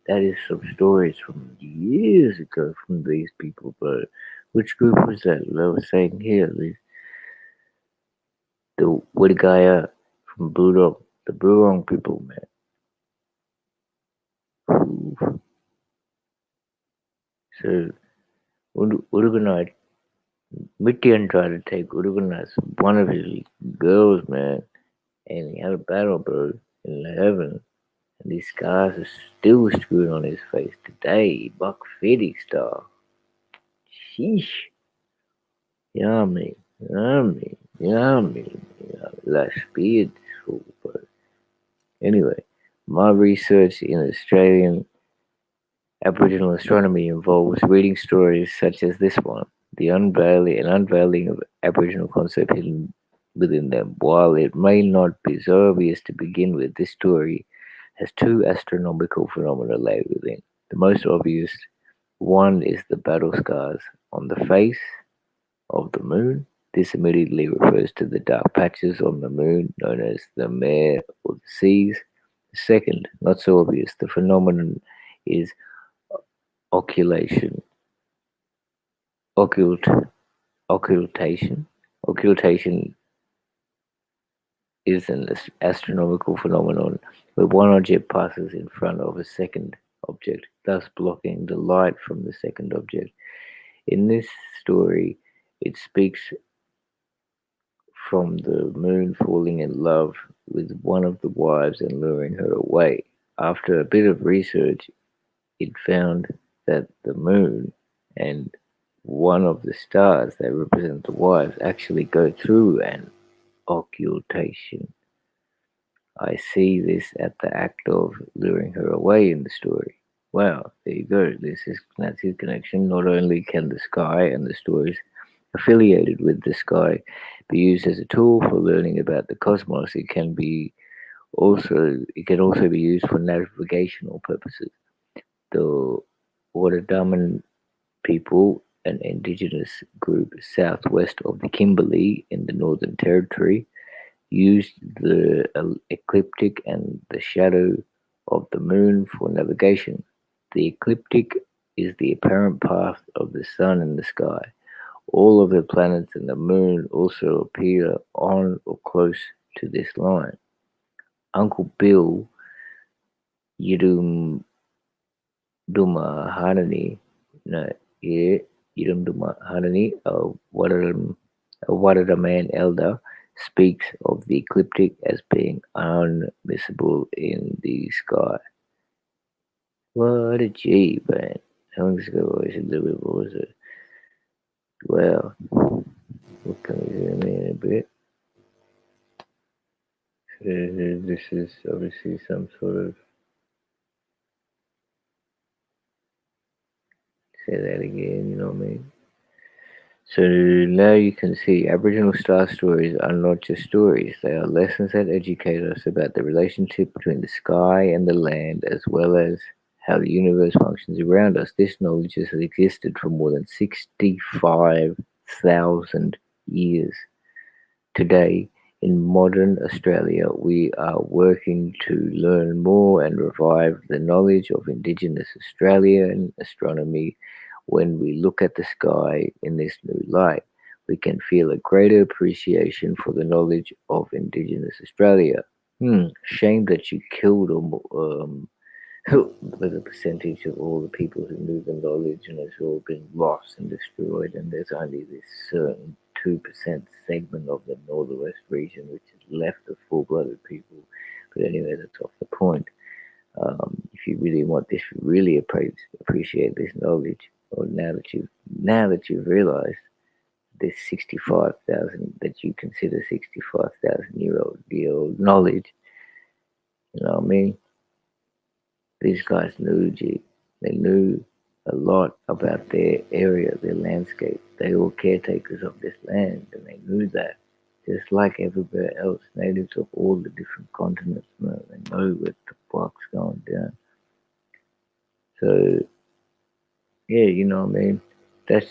That is some stories from years ago from these people, bro. Which group was that? I was saying here, the wood guy from Blue the Blue people, man. Ooh. So Uruguay, Mittian tried to take Uruguay's one of his girls, man, and he had a battle, bro, in heaven. And these scars are still screwed on his face today. Buck 50 star. Sheesh. Yummy. Yummy. Yummy. That's beautiful, but anyway, my research in Australian Aboriginal astronomy involves reading stories such as this one, the unveiling of Aboriginal concept hidden within them. While it may not be so obvious to begin with, this story has two astronomical phenomena laid within. The most obvious one is the battle scars on the face of the moon. This immediately refers to the dark patches on the moon known as the mare or the seas. The second, not so obvious, the phenomenon is occultation. Occult, occultation. Occultation is an astronomical phenomenon where one object passes in front of a second object, thus blocking the light from the second object. In this story, it speaks from the moon falling in love with one of the wives and luring her away. After a bit of research, it found that the moon and one of the stars that represent the wives actually go through an occultation. I see this at the act of luring her away in the story. Wow, there you go. That's his connection. Not only can the sky and the stories affiliated with the sky be used as a tool for learning about the cosmos, it can also be used for navigational purposes. The Waterdaman people, an indigenous group southwest of the Kimberley in the Northern Territory, used the ecliptic and the shadow of the moon for navigation. The ecliptic is the apparent path of the sun in the sky. All of the planets and the moon also appear on or close to this line. Uncle Bill Yidum Duma Hanani, no, yeah, Yidum Duma Hanani, a Wadadaman elder, speaks of the ecliptic as being unmissable in the sky. What a G, man. How long ago was it? What was it? Well, what can we zoom in a bit? This is obviously some sort of. Say that again, you know what I mean? So now you can see Aboriginal star stories are not just stories, they are lessons that educate us about the relationship between the sky and the land, as well as how the universe functions around us. This knowledge has existed for more than 65,000 years. Today, in modern Australia, we are working to learn more and revive the knowledge of Indigenous Australian astronomy. When we look at the sky in this new light, we can feel a greater appreciation for the knowledge of Indigenous Australia. Shame that you killed with a percentage of all the people who knew the knowledge, and it's all been lost and destroyed, and there's only this certain 2% segment of the northwest region which is left of full-blooded people. But anyway, that's off the point. If you really want this, really appreciate this knowledge, or now that you've realized this 65,000 that you consider 65,000 year old knowledge, you know what I mean? These guys knew G. They knew a lot about their area, their landscape. They were caretakers of this land, and they knew that. Just like everywhere else, natives of all the different continents know. They know what the fuck's going down. So, yeah, you know what I mean? That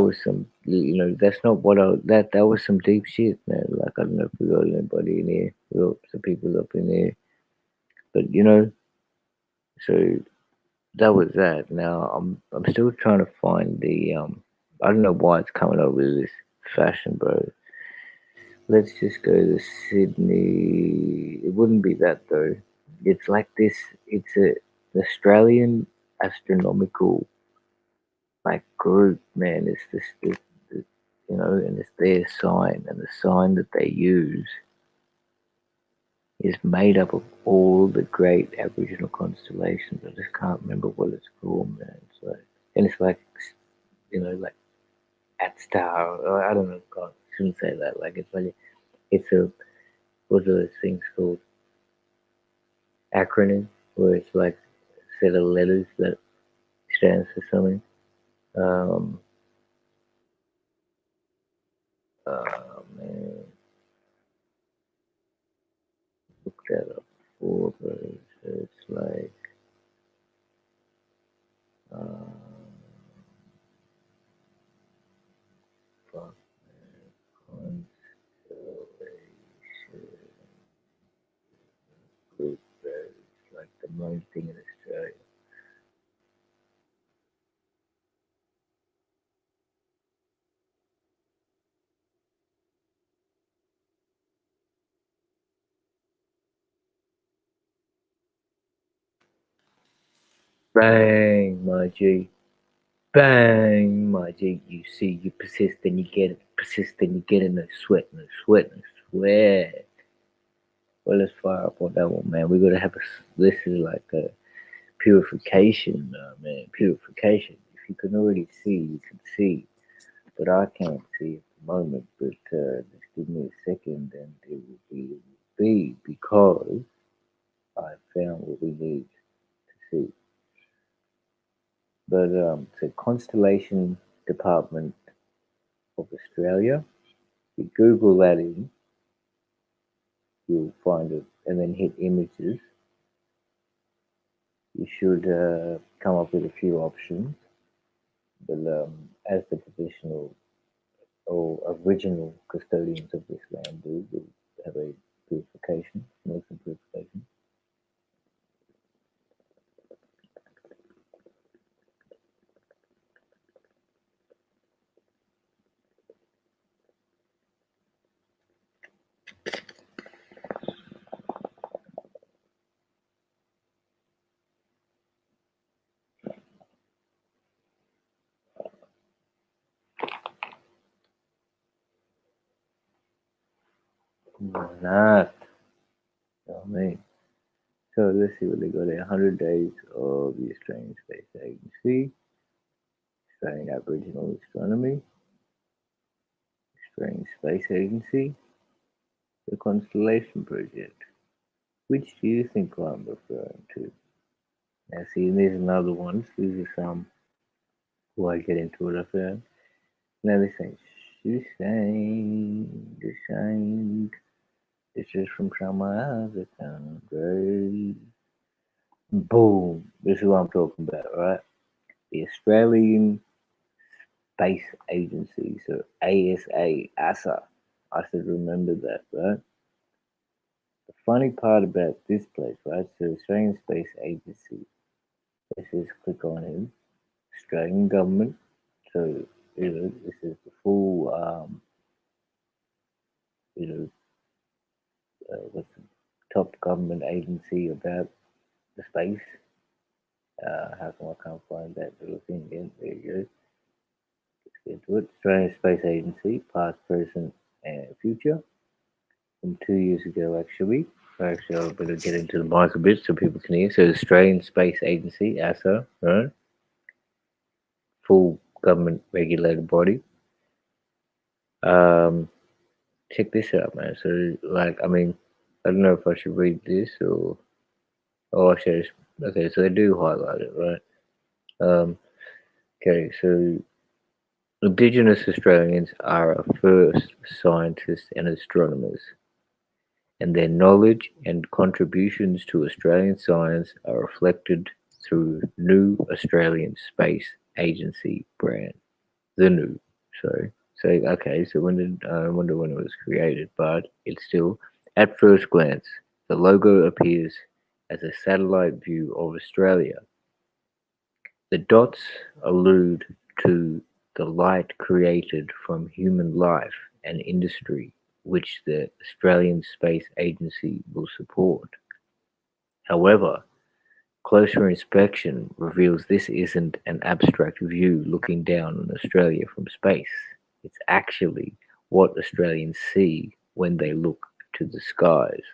was some, that's not what that was some deep shit, man. Like, I don't know if we got anybody in here, we got some people up in there. But, so that was that. Now I'm still trying to find the I don't know why it's coming up with this fashion, bro. Let's just go to Sydney. It wouldn't be that though. It's like this. It's a Australian astronomical like group, man. It's this and it's their sign, and the sign that they use is made up of all the great Aboriginal constellations. I just can't remember what it's called, man. So, and it's like, like at star, or I don't know, God, I shouldn't say that. Like, it's a, what are those things called? Acronym, where it's like a set of letters that stands for something. Um, man, look that up. Four birds. It's like um, fuck, constellation group birds. Like the main thing in Australia. Bang, my G. Bang, my G. You see, you persist and you get it. Persist and you get it. No sweat, no sweat, no sweat. Well, let's fire up on that one, man. We gotta have a. This is like a purification, man. Purification. If you can already see, you can see. But I can't see at the moment. But just give me a second, and it will be because I found what we need to see. But the Constellation Department of Australia. If you Google that in, you'll find it, and then hit images. You should come up with a few options. But as the traditional or original custodians of this land do, we have a purification, smoking purification. Why not? You know what I mean? So let's see what they got there. 100 days of the Australian Space Agency, Australian Aboriginal Astronomy, Australian Space Agency, the Constellation Project. Which do you think I'm referring to? Now, see, and there's another ones. These are some who I get into it. I found. Now they say, the shine. This is from some other country. Boom. This is what I'm talking about, right? The Australian Space Agency, so ASA. I should remember that, right? The funny part about this place, right? So Australian Space Agency. Let's just click on it. Australian government. So this is the full you know what's the top government agency about the space. How come I can't find that little thing again? There you go. Let's get to it. Australian Space Agency, past, present, and future. From 2 years ago, actually. Actually, I better get into the mic a bit so people can hear. So, Australian Space Agency, ASA, right? Full government regulated body. Um, check this out, man. So, like, I mean, I don't know if I should read this or. Oh, actually, okay, so they do highlight it, right? Okay, so Indigenous Australians are our first scientists and astronomers, and their knowledge and contributions to Australian science are reflected through New Australian Space Agency brand. The new, sorry. So okay, so when did I wonder when it was created, but it's still at first glance the logo appears as a satellite view of Australia. The dots allude to the light created from human life and industry, which the Australian Space Agency will support. However, closer inspection reveals this isn't an abstract view looking down on Australia from space. It's actually what Australians see when they look to the skies.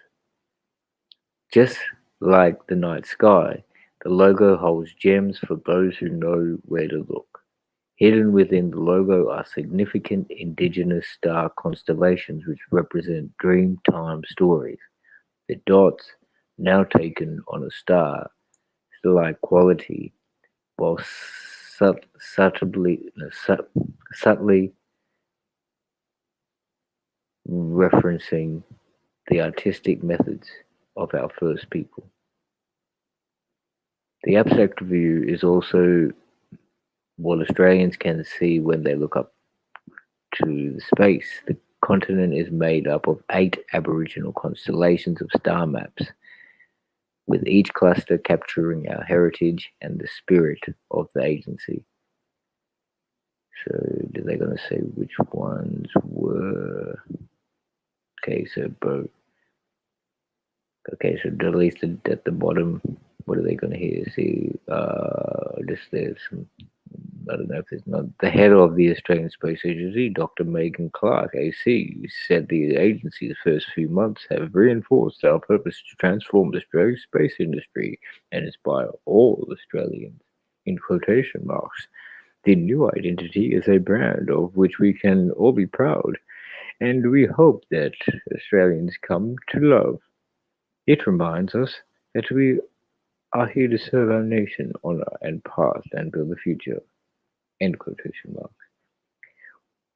Just like the night sky, the logo holds gems for those who know where to look. Hidden within the logo are significant indigenous star constellations which represent dream-time stories. The dots, now taken on a star, still like quality, while subtly referencing the artistic methods of our first people. The abstract view is also what Australians can see when they look up to the space. The continent is made up of 8 Aboriginal constellations of star maps, with each cluster capturing our heritage and the spirit of the agency. So, are they going to say which ones were? Okay, so bro. Okay, so at least at the bottom, what are they going to hear? See, just there's some. I don't know if it's not the head of the Australian Space Agency, Dr. Megan Clark, AC, said the agency's first few months have reinforced our purpose to transform the Australian space industry and inspire all Australians, in quotation marks. The new identity is a brand of which we can all be proud, and we hope that Australians come to love. It reminds us that we are here to serve our nation, honor and past, and build the future. End quotation mark.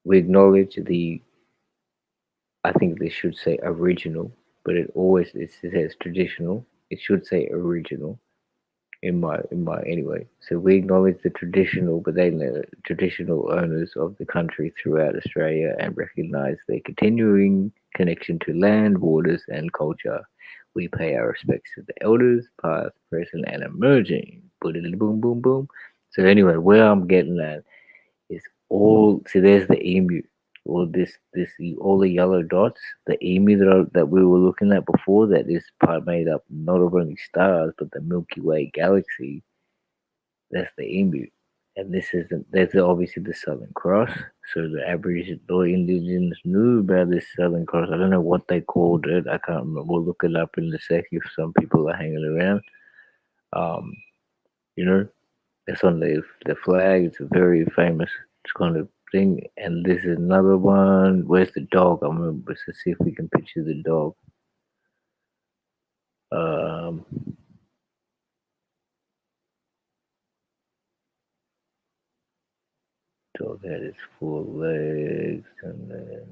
We acknowledge the, I think they should say original, but it says traditional. It should say original in my anyway. So we acknowledge the traditional, but they traditional owners of the country throughout Australia and recognise their continuing connection to land, waters, and culture. We pay our respects to the elders, past, present, and emerging. Boom, boom, boom. So anyway, where I'm getting at is all. See, there's the emu. All the yellow dots. The emu that we were looking at before. That is part made up not of only stars but the Milky Way galaxy. That's the emu. And this is there's obviously the Southern Cross. So the Aboriginal indigenous knew about this Southern Cross. I don't know what they called it. I can't remember. We'll look it up in a sec if some people are hanging around. Um, you know, it's on the flag. It's a very famous kind of thing. And this is another one. Where's the dog? I'm gonna let's see if we can picture the dog. Um, Dog had its 4 legs, and then,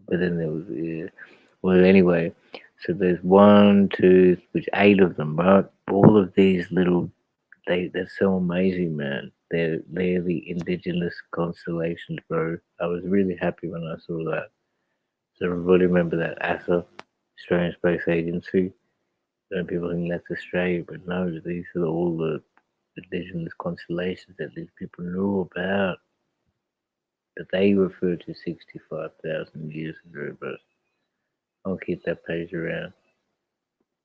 but then there was well anyway. So there's one, two, which 8 of them, right? All of these little they're so amazing, man. They're the indigenous constellations, bro. I was really happy when I saw that. So everybody remember that ASA, Australian Space Agency. And people think that's Australia, but no, these are all the indigenous constellations that these people knew about. That they refer to 65,000 years ago, but I'll keep that page around.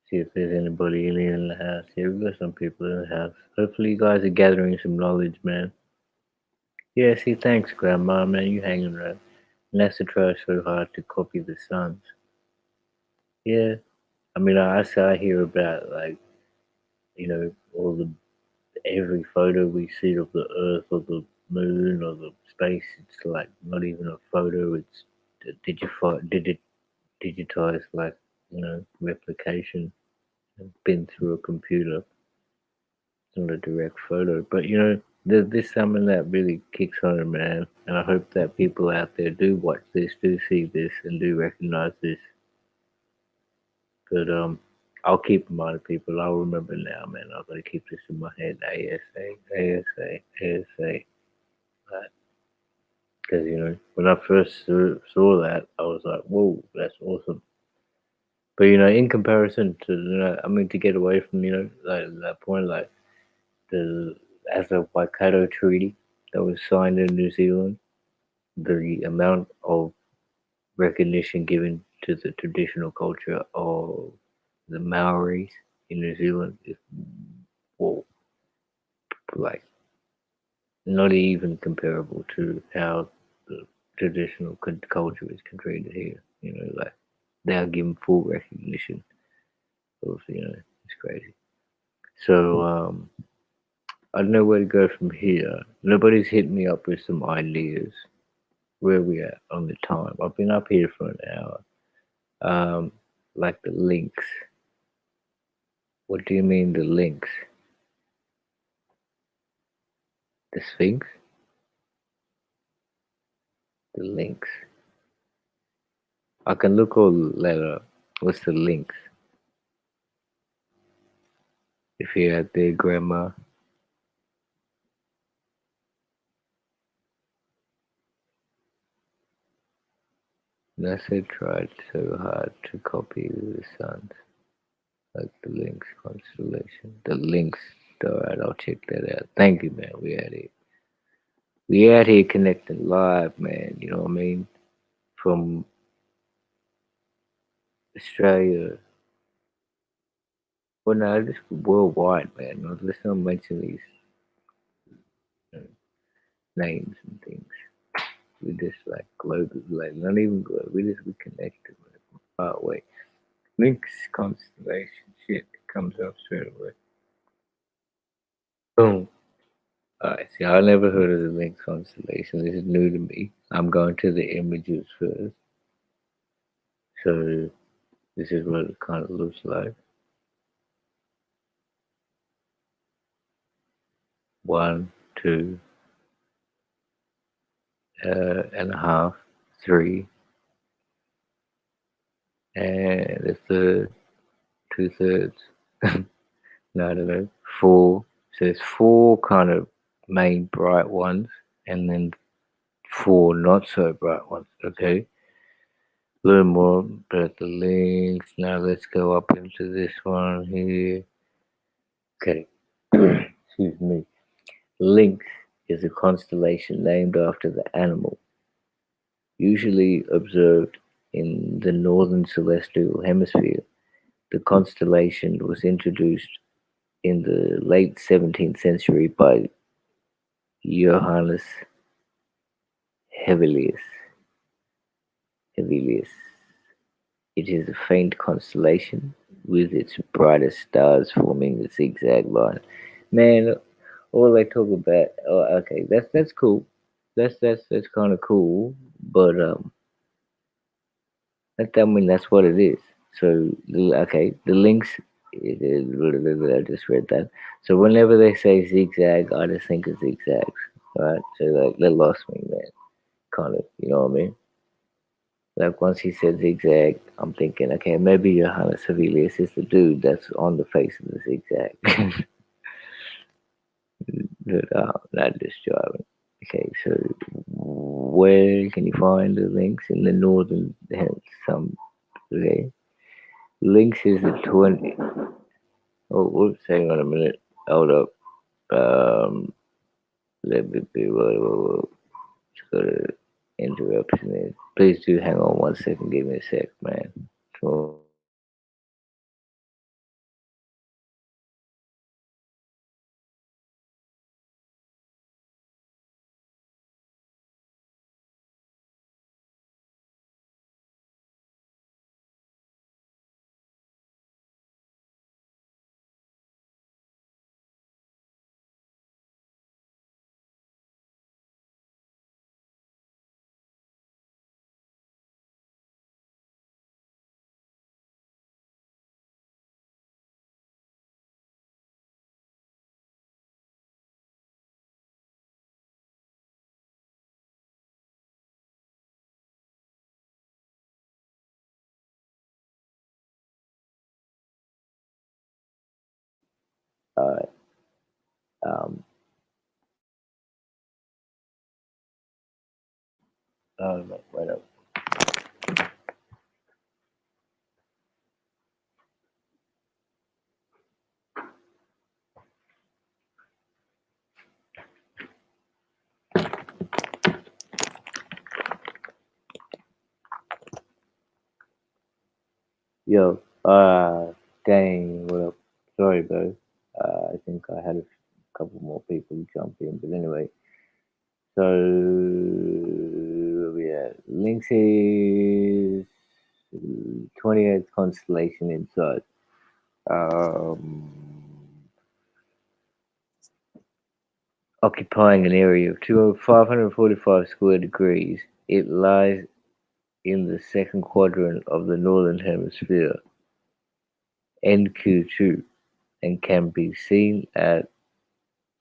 See if there's anybody in the house. Yeah, we've got some people in the house. Hopefully you guys are gathering some knowledge, man. Yeah, see, thanks, Grandma, man. You hanging around. NASA tries so hard to copy the suns. Yeah, I mean, I hear about, like, all the every photo we see of the Earth or the Moon or the space, it's like not even a photo. It's a digitized, like, replication and been through a computer. It's not a direct photo, but there's something that really kicks on, man. And I hope that people out there do watch this, do see this, and do recognize this. But I'll keep in mind, people. I'll remember now, man. I've got to keep this in my head. ASA, ASA, ASA. Because when I first saw that, I was like, "Whoa, that's awesome." But in comparison to, I mean, to get away from like that point, like the as a Waikato Treaty that was signed in New Zealand, the amount of recognition given to the traditional culture of the Maoris in New Zealand is, whoa, like not even comparable to how the traditional culture is treated here. Like they are given full recognition of, it's crazy. So I don't know where to go from here. Nobody's hit me up with some ideas. Where are we at on the time? I've been up here for an hour. Like the links. What do you mean the links? The Sphinx? The links. I can look all that up. What's the links? If you had their grandma, NASA tried so hard to copy the sun's, like the Lynx constellation. The Lynx. Alright, I'll check that out. Thank you, man. We out here connecting live, man. You know what I mean? From Australia. Well, no, just worldwide, man. No, let's not mention these uh, names and things. We just like global, like not even global. We connected with it from far away. Lynx constellation shit comes up straight away. Boom. Alright, see, I never heard of the Lynx constellation. This is new to me. I'm going to the images first. So this is what it kind of looks like. 1, 2, and a half, 3, and a third, 2/3. No, I don't know. 4. So there's 4 kind of main bright ones, and then 4 not so bright ones. Okay. A little more about the links. Now let's go up into this one here. Okay. Excuse me. Lynx is a constellation named after the animal, usually observed in the northern celestial hemisphere. The constellation was introduced in the late 17th century by Johannes Hevelius. Hevelius. It is a faint constellation with its brightest stars forming a zigzag line. Man, all they talk about. Oh, okay, that's cool. That's kind of cool, but I mean that's what it is. So okay, the links. I just read that. So whenever they say zigzag, I just think of zigzags, right? So like that lost me, man. Kind of, you know what I mean? Like once he said zigzag, I'm thinking, okay, maybe Johannes Savilius is the dude that's on the face of the zigzag. But not just driving. Okay, so where can you find the links in the northern some? Okay, links is the 20. Oh, whoops! Hang on a minute. Hold up. Um, let me be. Whoa. Just got an interruption there. Please do hang on 1 second. Give me a sec, man. So, alright. Um, wait up. Yo, dang, what up? Sorry, bro. I think I had a couple more people jump in, but anyway. So, yeah, Lynx is 28th constellation inside. Um, Occupying an area of 545 square degrees, it lies in the second quadrant of the northern hemisphere, NQ2. and can be seen at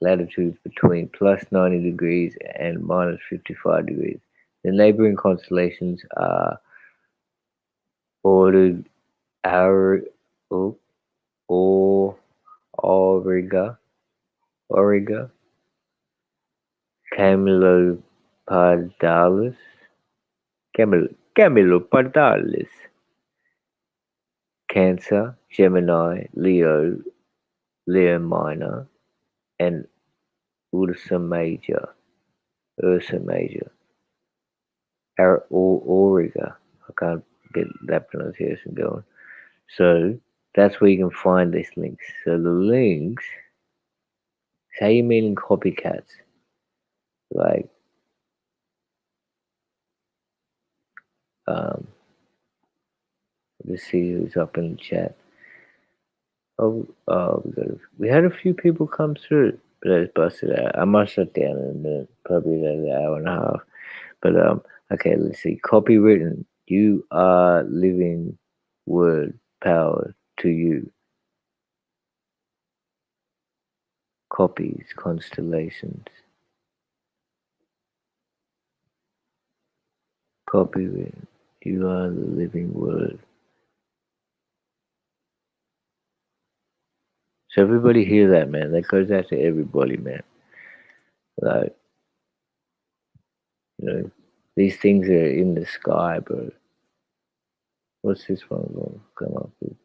latitudes between plus 90 degrees and minus 55 degrees. The neighboring constellations are ordered Aur, oh, or Auriga, Auriga, Camelopardalis, Camelopardalis, Cancer, Gemini, Leo, Leo Minor, and Ursa Major, Ursa Major, Auriga. I can't get that pronunciation going. So that's where you can find these links. So the links, say you're meeting copycats, like um, let's see who's up in the chat. We had a few people come through, but I just busted out. I might shut down in a minute, probably another hour and a half. But okay, let's see. Copywritten. You are living word power to you. Copies, constellations. Copywritten. You are the living word. So everybody hear that, man. That goes out to everybody, man. Like, you know, these things are in the sky, bro. What's this one going to come up with?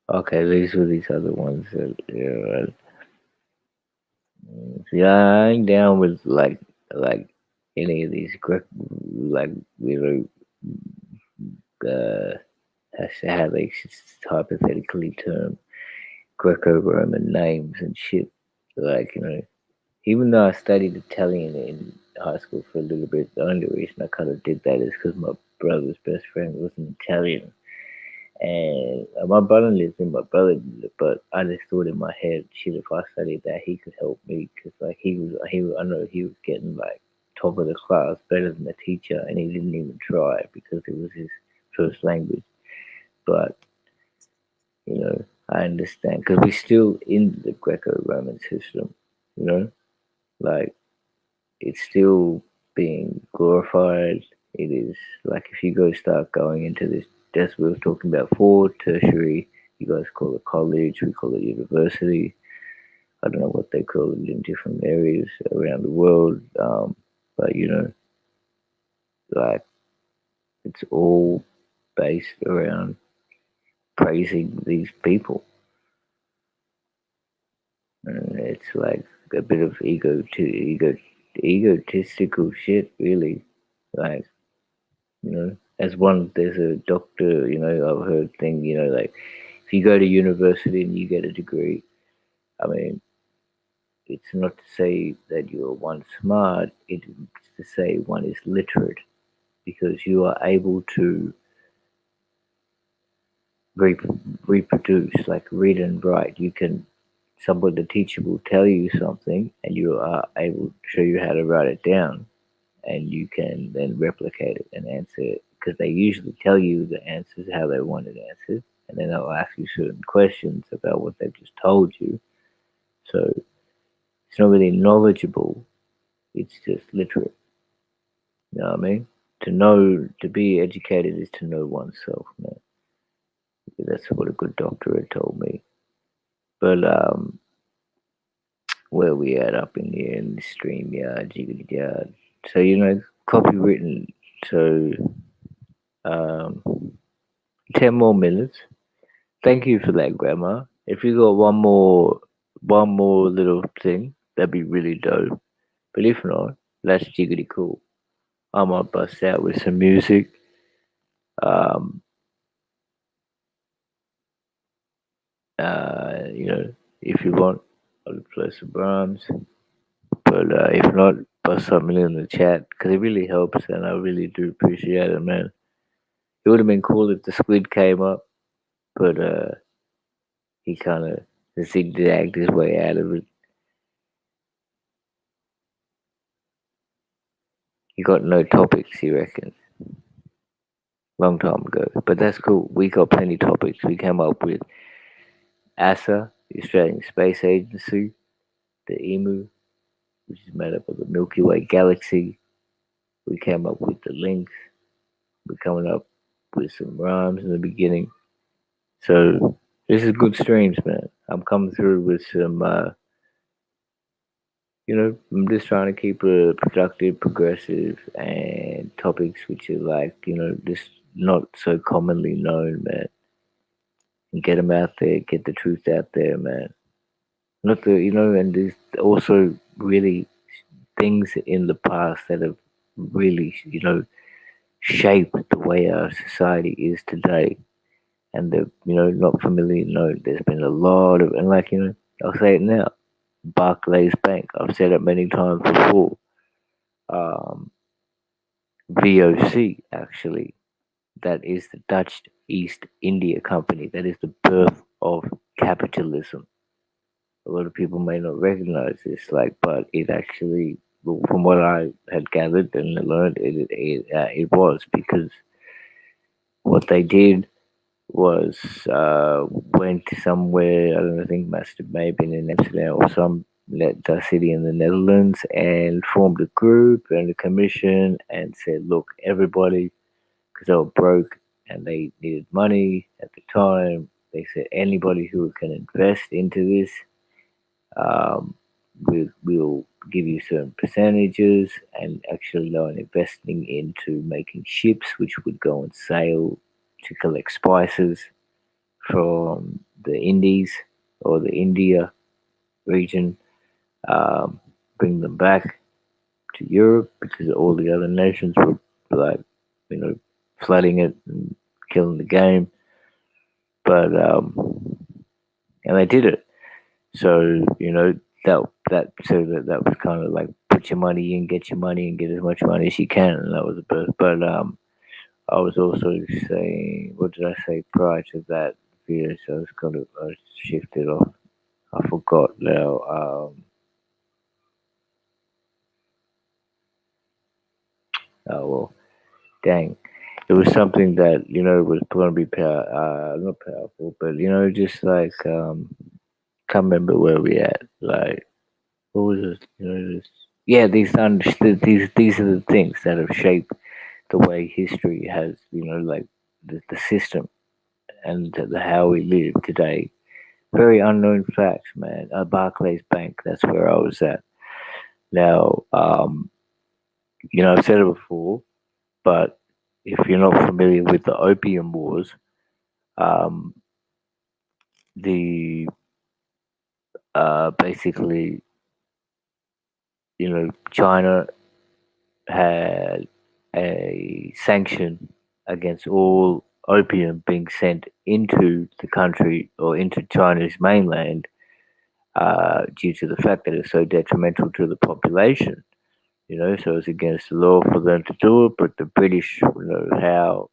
Okay, these were these other ones. Yeah, right. Yeah, I ain't down with like any of these like you know how they hypothetically term Greco-Roman names and shit. Like you know, even though I studied Italian in high school for a little bit, the only reason I kind of did that is because my brother's best friend was an Italian. And my brother lives in my brother, but I just thought in my head, shit, if I studied that, he could help me because like I know he was getting like top of the class, better than the teacher, and he didn't even try because it was his first language. But you know, I understand because we're still in the Greco-Roman system. You know, like it's still being glorified. It is like if you go start going into this, that's what we were talking about for tertiary. You guys call it college, we call it university. I don't know what they call it in different areas around the world, but you know, like it's all based around praising these people, and it's like a bit of egotistical shit, really. Like you know, as one, there's a doctor, you know, I've heard thing, you know, like if you go to university and you get a degree, I mean, it's not to say that you're one smart, it's to say one is literate because you are able to reproduce, like read and write. You can, someone, the teacher will tell you something and you are able to show you how to write it down and you can then replicate it and answer it because they usually tell you the answers how they want it answered, and then they'll ask you certain questions about what they've just told you. So it's not really knowledgeable; it's just literate. You know what I mean? To know, to be educated is to know oneself, man. That's what a good doctor had told me. But where we at up in here in the stream yard, jiggly yard. So you know, copywritten. So um, 10 more minutes. Thank you for that, Grandma. If you got one more little thing, that'd be really dope. But if not, that's jiggity cool. I might bust out with some music. Um, you know, if you want, I'll play some Brahms. But if not, bust something in the chat because it really helps, and I really do appreciate it, man. It would have been cool if the squid came up, but he kind of zigzagged his way out of it. He got no topics, he reckons. long time ago. But that's cool. We got plenty of topics. We came up with ASA, the Australian Space Agency, the EMU, which is made up of the Milky Way galaxy. We came up with the links. We're coming up with some rhymes in the beginning. So this is good streams, man. I'm coming through with some, I'm just trying to keep it productive, progressive, and topics which are like, just not so commonly known, man. And get them out there, get the truth out there, man. Not the, and there's also really things in the past that have really, shaped the way our society is today. And they're, not familiar known. There's been a lot of, and like, I'll say it now, Barclays Bank. I've said it many times before. Um, VOC, actually, that is the Dutch East India Company. That is the birth of capitalism. A lot of people may not recognize this, like, but it actually, well, from what I had gathered and learned, it was because what they did was went somewhere. I don't know, I think must have maybe been in Amsterdam or some city in the Netherlands, and formed a group and a commission and said, look, everybody, because they were broke and they needed money at the time. They said anybody who can invest into this, um, we'll give you certain percentages, and actually they were investing into making ships which would go and sail to collect spices from the Indies or the India region, um, bring them back to Europe because all the other nations were like, you know, flooding it and killing the game. But and they did it. So that was kind of like put your money in, get your money, and get as much money as you can, and that was the birth. But I was also saying, what did I say prior to that video? So I shifted off. I forgot now. Oh well, dang. It was something that was going to be not powerful, but just like can't remember where we at. Like what was it? Yeah, these are the things that have shaped the way history has. Like the system and how we live today. Very unknown facts, man. Barclays Bank. That's where I was at. Now, I've said it before, but if you're not familiar with the Opium Wars, um, the basically, China had a sanction against all opium being sent into the country or into China's mainland due to the fact that it's so detrimental to the population. So it's against the law for them to do it, but the British, how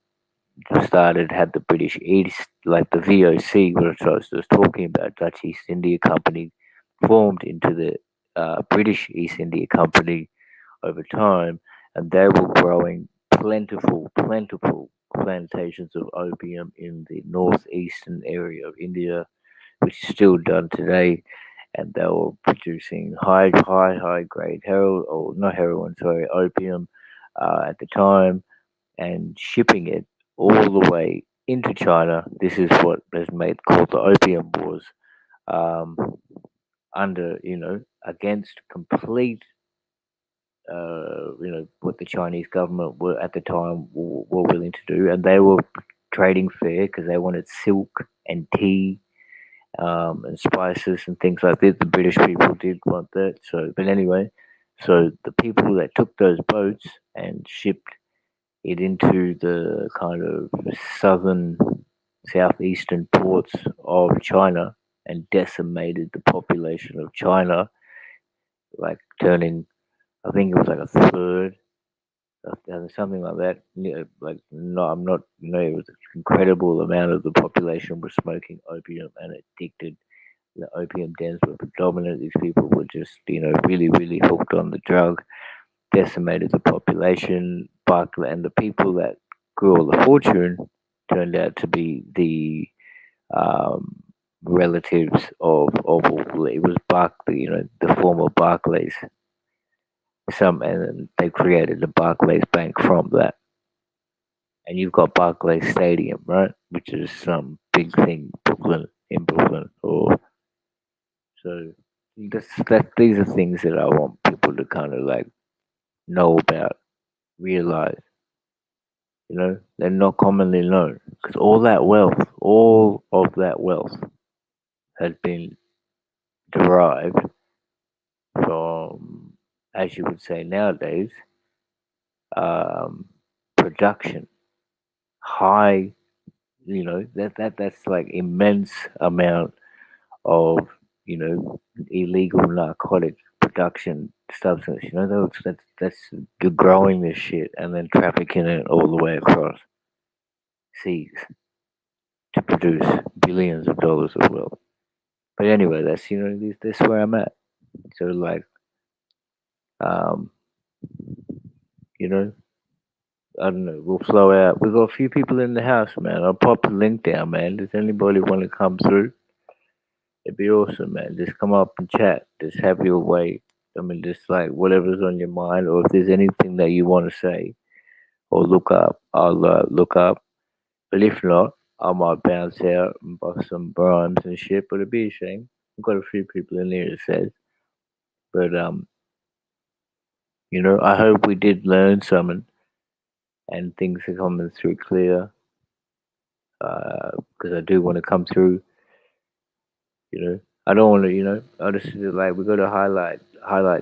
started had the British East, like the VOC, which I was just talking about, Dutch East India Company, formed into the British East India Company over time, and they were growing plentiful plantations of opium in the northeastern area of India, which is still done today. And they were producing high grade heroin, or not heroin, sorry, opium at the time, and shipping it all the way into China. This is what is made called the Opium Wars, um, under against complete what the Chinese government were at the time were willing to do, and they were trading fair because they wanted silk and tea and spices and things like that. The British people did want that. So, but anyway, so the people that took those boats and shipped it into the kind of southern, southeastern ports of China and decimated the population of China, like turning, I think it was like a third, something like that. Like, no, I'm not, it was an incredible amount of the population was smoking opium and addicted. The opium dens were predominant. These people were just, really, really hooked on the drug, decimated the population. And the people that Wheel of Fortune turned out to be the um, relatives of all. It was Barclay, the former Barclays. And then they created the Barclays Bank from that. And you've got Barclays Stadium, right? Which is some big thing, Brooklyn. Or so that these are things that I want people to kind of like know about, realize. They're not commonly known because all of that wealth has been derived from, as you would say nowadays, um, production, high, that's like immense amount of, illegal narcotic production substance. That's you're growing this shit and then trafficking it all the way across seas to produce billions of dollars of wealth. But anyway, that's where I'm at. So like, um, you know, I don't know. We'll flow out. We got a few people in the house, man. I'll pop a link down, man. Does anybody want to come through? It'd be awesome, man. Just come up and chat. Just have your way. I mean, just like whatever's on your mind, or if there's anything that you want to say or look up, I'll look up. But if not, I might bounce out and bust some rhymes and shit. But it'd be a shame. I've got a few people in here that says, but I hope we did learn something and things are coming through clear. Because I do want to come through. I don't want to. I just feel like we got to highlight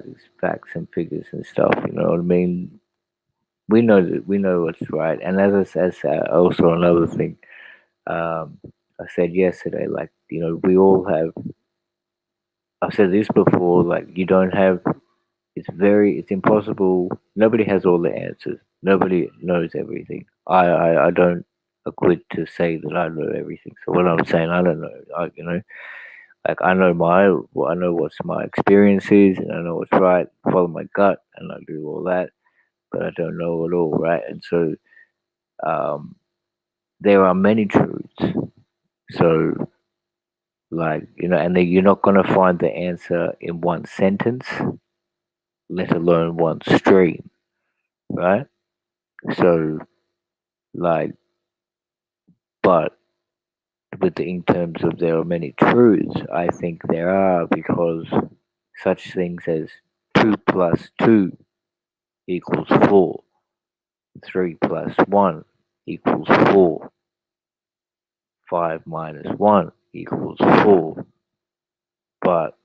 these facts and figures and stuff. You know what I mean? We know what's right. And as I said, also another thing, I said yesterday, like we all have. I've said this before. Like you don't have. It's impossible. Nobody has all the answers. Nobody knows everything. I don't quit to say that I know everything. So what I'm saying, I don't know. Like I know what's my experiences, and I know what's right. Follow my gut, and I do all that, but I don't know it all, right? And so um, there are many truths. So like and then you're not gonna find the answer in one sentence, let alone one stream, right? So like, but in terms of there are many truths, I think there are because such things as 2 plus 2 equals 4, 3 plus 1 equals 4, 5 minus 1 equals 4. But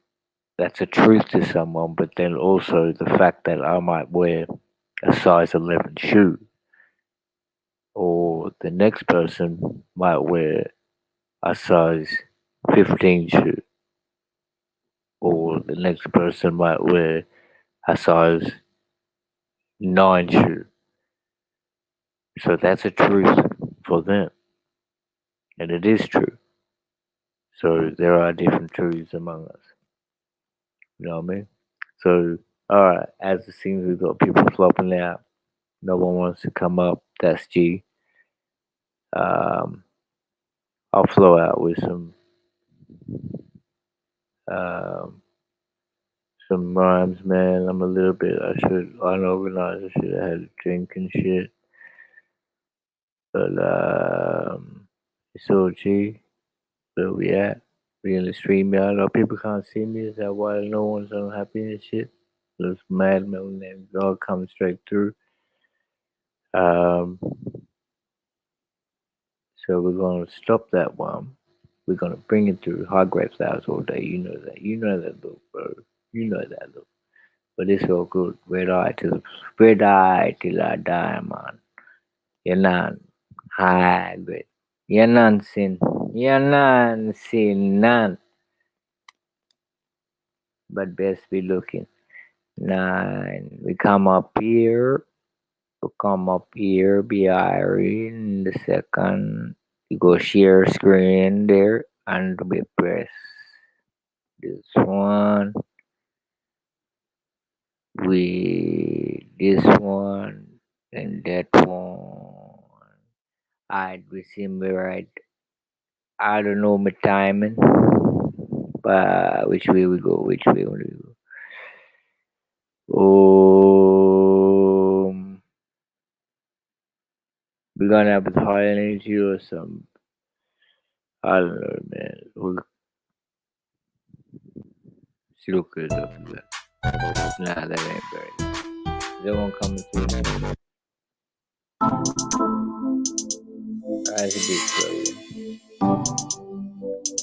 that's a truth to someone, but then also the fact that I might wear a size 11 shoe, or the next person might wear a size 15 shoe, or the next person might wear a size 9 shoe. So that's a truth for them, and it is true. So there are different truths among us. You know what I mean? So, alright, as it seems we've got people flopping out, no one wants to come up. That's G. Um, I'll flow out with um, some rhymes, man. I'm a little bit. Unorganized. I should have had a drink and shit. But it's all G. Where we at? We in the stream yard. Oh, people can't see me. Is that why no one's unhappy and shit? This mad melon named God coming straight through. Um, so we're gonna stop that one. We're gonna bring it through high grade styles all day. You know that. You know that look, bro. You know that look. But it's all good. Red eye till I die, man. You're not high grade. You're none sin. You're none sin none. But best be looking. Nine. We come up here. We come up here. Be in the second. You go share screen there and we press this one with this one and that one. I remember I don't know my timing, but which way we go? Which way we go? We're gonna have a high energy or some. I don't know, man. We'll see look it up. Nah, that ain't very. Is that one coming through? It's a bit slow.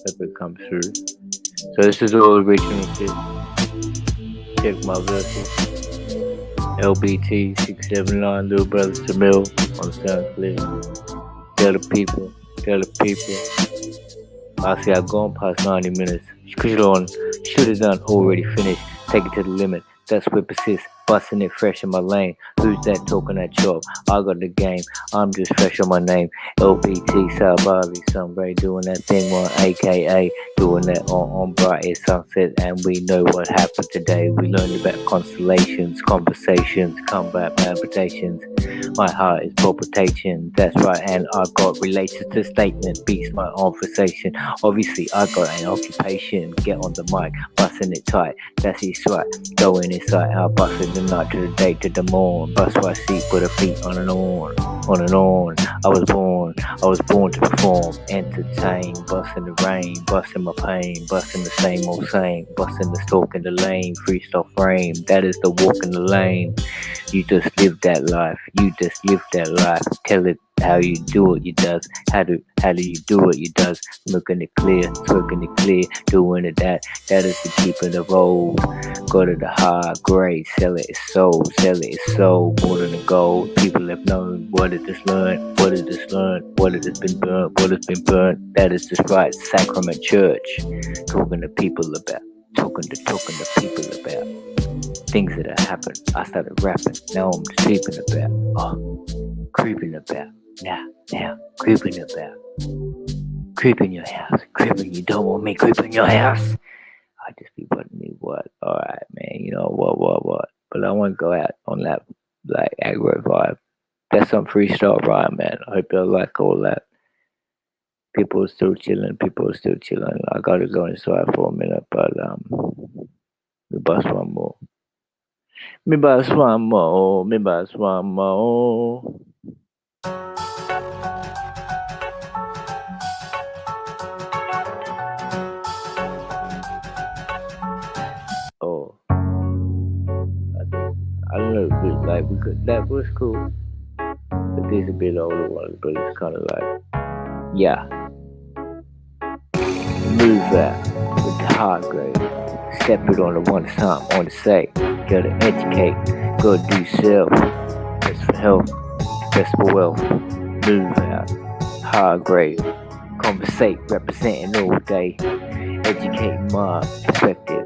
If it comes through. So this is all original shit. Check my verses. LBT 679 Little Brother Tamil on SoundCloud. Tell the people. I see I've gone past 90 minutes. Should have done already finished. Take it to the limit. That's where persist. Busting it fresh in my lane. Who's that talking that chop? I got the game. I'm just fresh on my name. LBT South Bali, Sunray doing that thing on AKA doing that on brightest sunset, and we know what happened today. We learned about constellations, conversations, combat palpitations. My heart is palpitation, that's right, and I got related to statement, beats my conversation. Obviously, I got an occupation. Get on the mic, busting it tight. That's his right. Going inside, I busted the night to the day to the morn. Bust my seat, put a feet on and on. I was born to perform, entertain, busting the rain, busting my pain, busting the same old same, busting the stalk in the lane, freestyle frame. That is the walk in the lane. You just live that life. Tell it how you do what you does. How do you do what you does? Smoking it clear, doing it that. That is the keeping of old. Go to the high grade, sell it soul, more than the gold. People have known what it has learned, what it has been burnt. That is just right, Sacrament Church. Talking to people about things that have happened. I started rapping, now I'm sleeping about. Creeping about. Now, creeping about. Creeping your house. Creeping, you don't want me creeping your house. I just be putting me what? Alright, man, you know what? But I want to go out on that, like, aggro vibe. That's some freestyle rhyme, man. I hope you like all that. People are still chilling. I gotta go inside for a minute, but, we bust one more. Oh, I don't know, but like that was cool. But these a bit older ones, but it's kind of like, yeah, move that with the high grade. Step it on the one time on the say. Gotta educate, gotta do self. Best for health, best for wealth. Move out, high grade. Conversate, representing all day. Educate my perspective.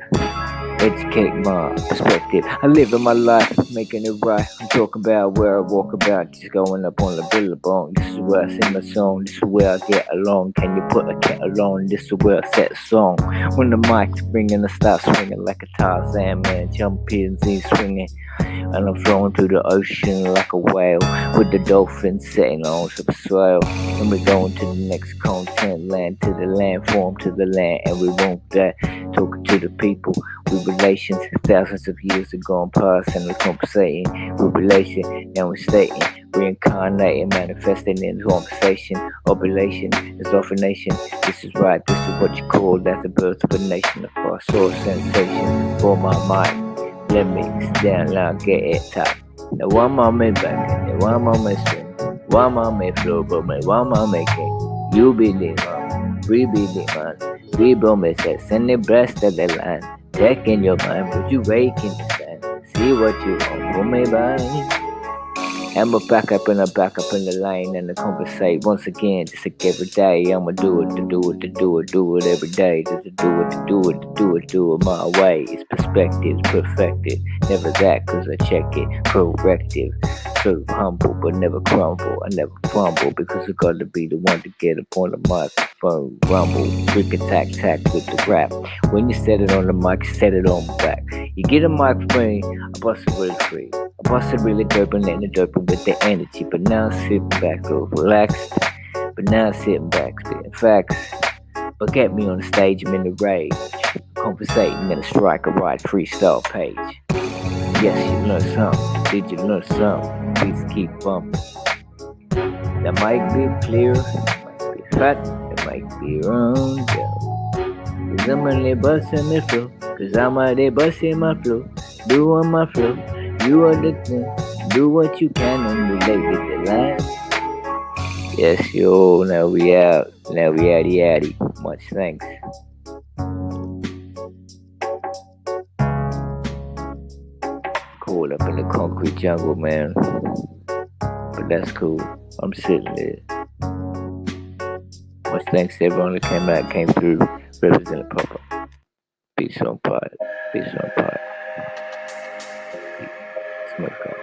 I live in my life, making it right. I'm talking about where I walk about, just going up on the billabong. This is where I sing my song, this is where I get along. Can you put a kettle on? This is where I set a song. When the mic's ringing, I start swinging like a Tarzan man, chimpanzee swinging. And I'm thrown through the ocean like a whale, with the dolphins sitting on some swell. And we're going to the next content, land to the land, form to the land, and we won't die. Talking to the people with relations, thousands of years have gone past, and we're compensating with relation. Now we're stating, reincarnating, manifesting in conversation. Oblation is off a nation. This is right, this is what you call that's the birth of a nation. A far source sensation for my mind. Let me stand now, get it top. Now one moment back, and one moment swing, one moment flow, but my one moment king. You believe man, we believe man. We promise that send the breast of the land. Check in your mind, but you wake in the stand. See what you want for me by. I'ma back up in the line and I conversate once again, just like every day. I'ma do it every day. Just do it my way. It's perspective, perfected. Never that, cause I check it, corrective. So humble, but never crumble. I never fumble, because I gotta be the one to get up on the microphone. Rumble, we can tack with the rap. When you set it on the mic, set it on my back. You get a microphone, I bust it really free. I bust it really dope and letting it open with the energy. But now sit back, relaxed. But now I'm sitting back spitting facts. But get me on the stage, I'm in the rage. Conversating in a striker right freestyle page. Yes, you learned something. Did you learn something? Please keep bumping. That might be clear, it might be fat, it might be wrong, yeah. Cause I'm only busting the flow. Cause I'm already busting my flow. Doing my flow. You are the thing. Do what you can and relate with the line. Yes, yo, now we out. Now we addy. Much thanks. Caught up in the concrete jungle, man. But that's cool. I'm sitting there. Much thanks to everyone that came through, represented proper. Peace on pod. Peace on pod. Smoke on.